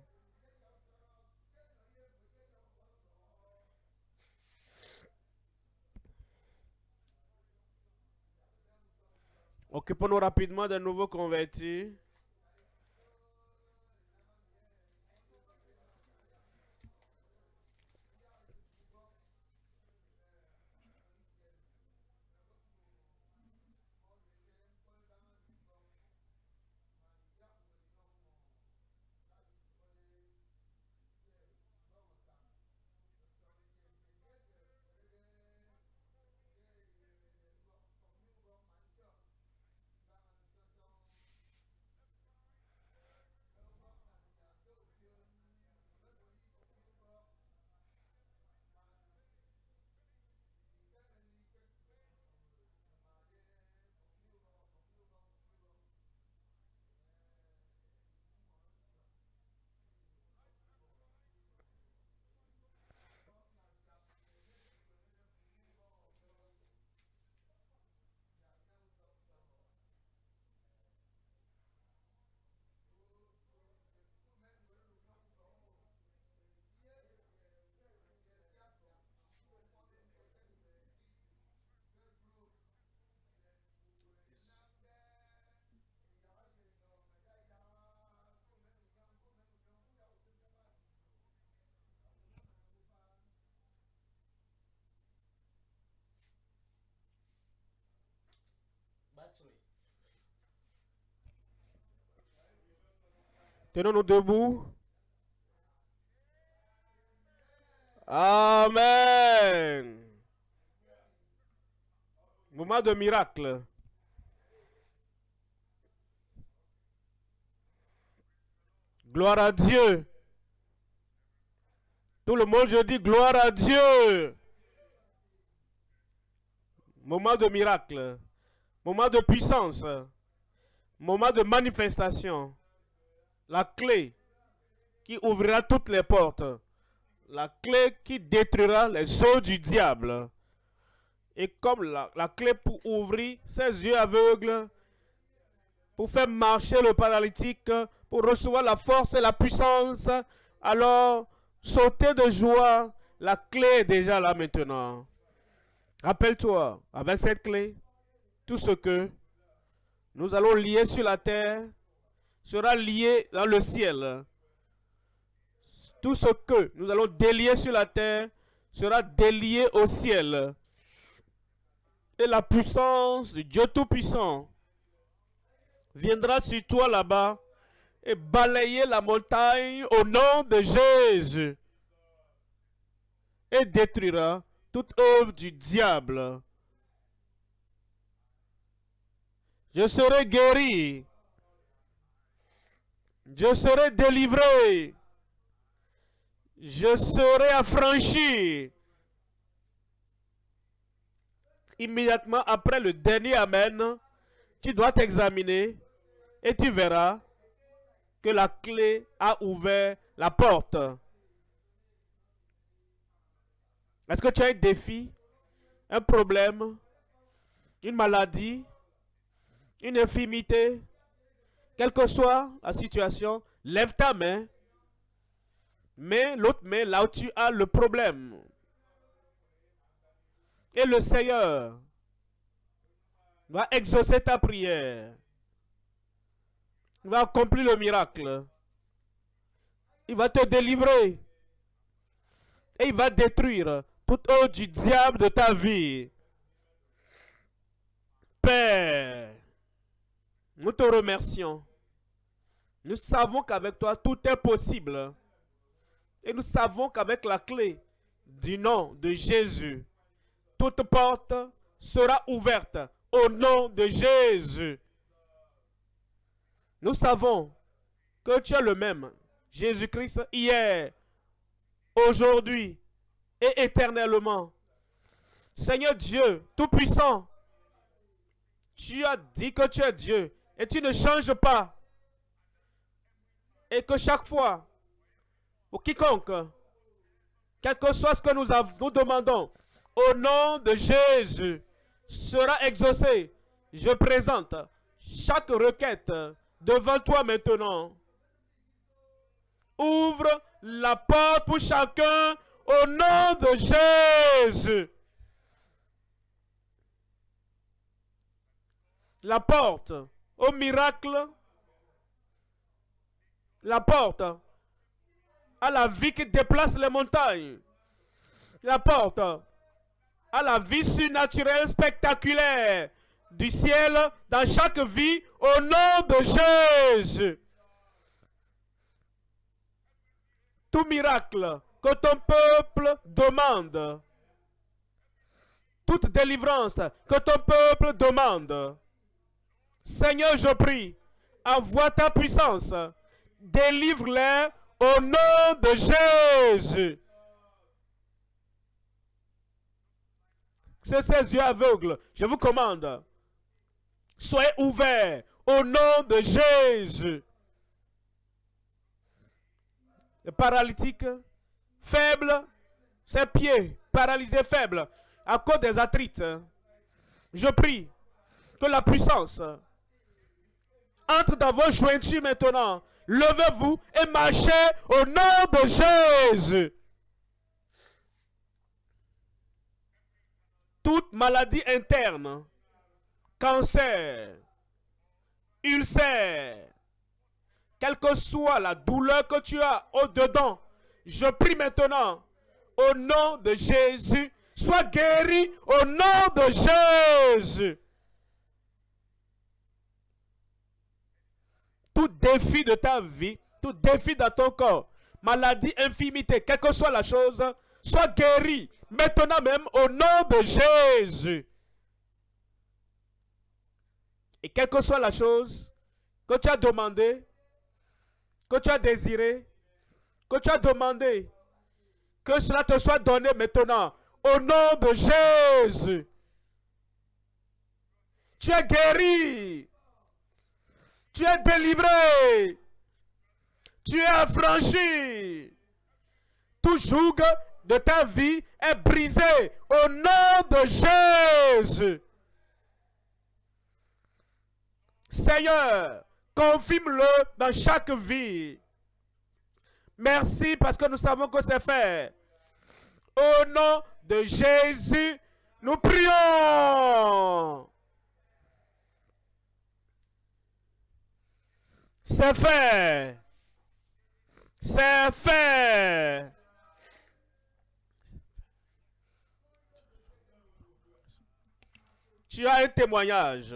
Occupons-nous rapidement des nouveaux convertis. Tenons-nous debout. Amen. Moment de miracle. Gloire à Dieu. Tout le monde, je dis gloire à Dieu. Moment de miracle. Moment de puissance. Moment de manifestation. La clé qui ouvrira toutes les portes. La clé qui détruira les eaux du diable. Et comme la clé pour ouvrir ses yeux aveugles, pour faire marcher le paralytique, pour recevoir la force et la puissance, alors sautez de joie. La clé est déjà là maintenant. Rappelle-toi, avec cette clé, tout ce que nous allons lier sur la terre sera lié dans le ciel. Tout ce que nous allons délier sur la terre sera délié au ciel. Et la puissance de Dieu Tout-Puissant viendra sur toi là-bas et balayer la montagne au nom de Jésus et détruira toute œuvre du diable. Je serai guéri. Je serai délivré. Je serai affranchi. Immédiatement après le dernier Amen, tu dois t'examiner et tu verras que la clé a ouvert la porte. Est-ce que tu as un défi, un problème, une maladie, une infirmité? Quelle que soit la situation, lève ta main, mets l'autre main là où tu as le problème. Et le Seigneur va exaucer ta prière. Il va accomplir le miracle. Il va te délivrer. Et il va détruire toute œuvre du diable de ta vie. Père, nous te remercions. Nous savons qu'avec toi, tout est possible. Et nous savons qu'avec la clé du nom de Jésus, toute porte sera ouverte au nom de Jésus. Nous savons que tu es le même, Jésus-Christ, hier, aujourd'hui et éternellement. Seigneur Dieu, Tout-Puissant, tu as dit que tu es Dieu et tu ne changes pas. Et que chaque fois, pour quiconque, quel que soit ce que nous demandons, au nom de Jésus, sera exaucé. Je présente chaque requête devant toi maintenant. Ouvre la porte pour chacun au nom de Jésus. La porte au miracle. La porte à la vie qui déplace les montagnes. La porte à la vie surnaturelle spectaculaire du ciel dans chaque vie au nom de Jésus. Tout miracle que ton peuple demande, toute délivrance que ton peuple demande, Seigneur, je prie, envoie ta puissance, délivre-les au nom de Jésus. C'est ces yeux aveugles, je vous commande, soyez ouverts au nom de Jésus. Le paralytique, faible, ses pieds paralysés, faibles, à cause des arthrites. Je prie que la puissance entre dans vos jointures maintenant. Levez-vous et marchez au nom de Jésus. Toute maladie interne, cancer, ulcère, quelle que soit la douleur que tu as au-dedans, je prie maintenant, au nom de Jésus, sois guéri au nom de Jésus. Tout défi de ta vie, tout défi dans ton corps, maladie, infirmité, quelle que soit la chose, sois guéri maintenant même au nom de Jésus. Et quelle que soit la chose que tu as demandé, que tu as désiré, que tu as demandé, que cela te soit donné maintenant au nom de Jésus. Tu es guéri. Tu es délivré. Tu es affranchi. Tout joug de ta vie est brisé au nom de Jésus. Seigneur, confirme-le dans chaque vie. Merci parce que nous savons que c'est fait. Au nom de Jésus, nous prions. C'est fait. C'est fait. Tu as un témoignage.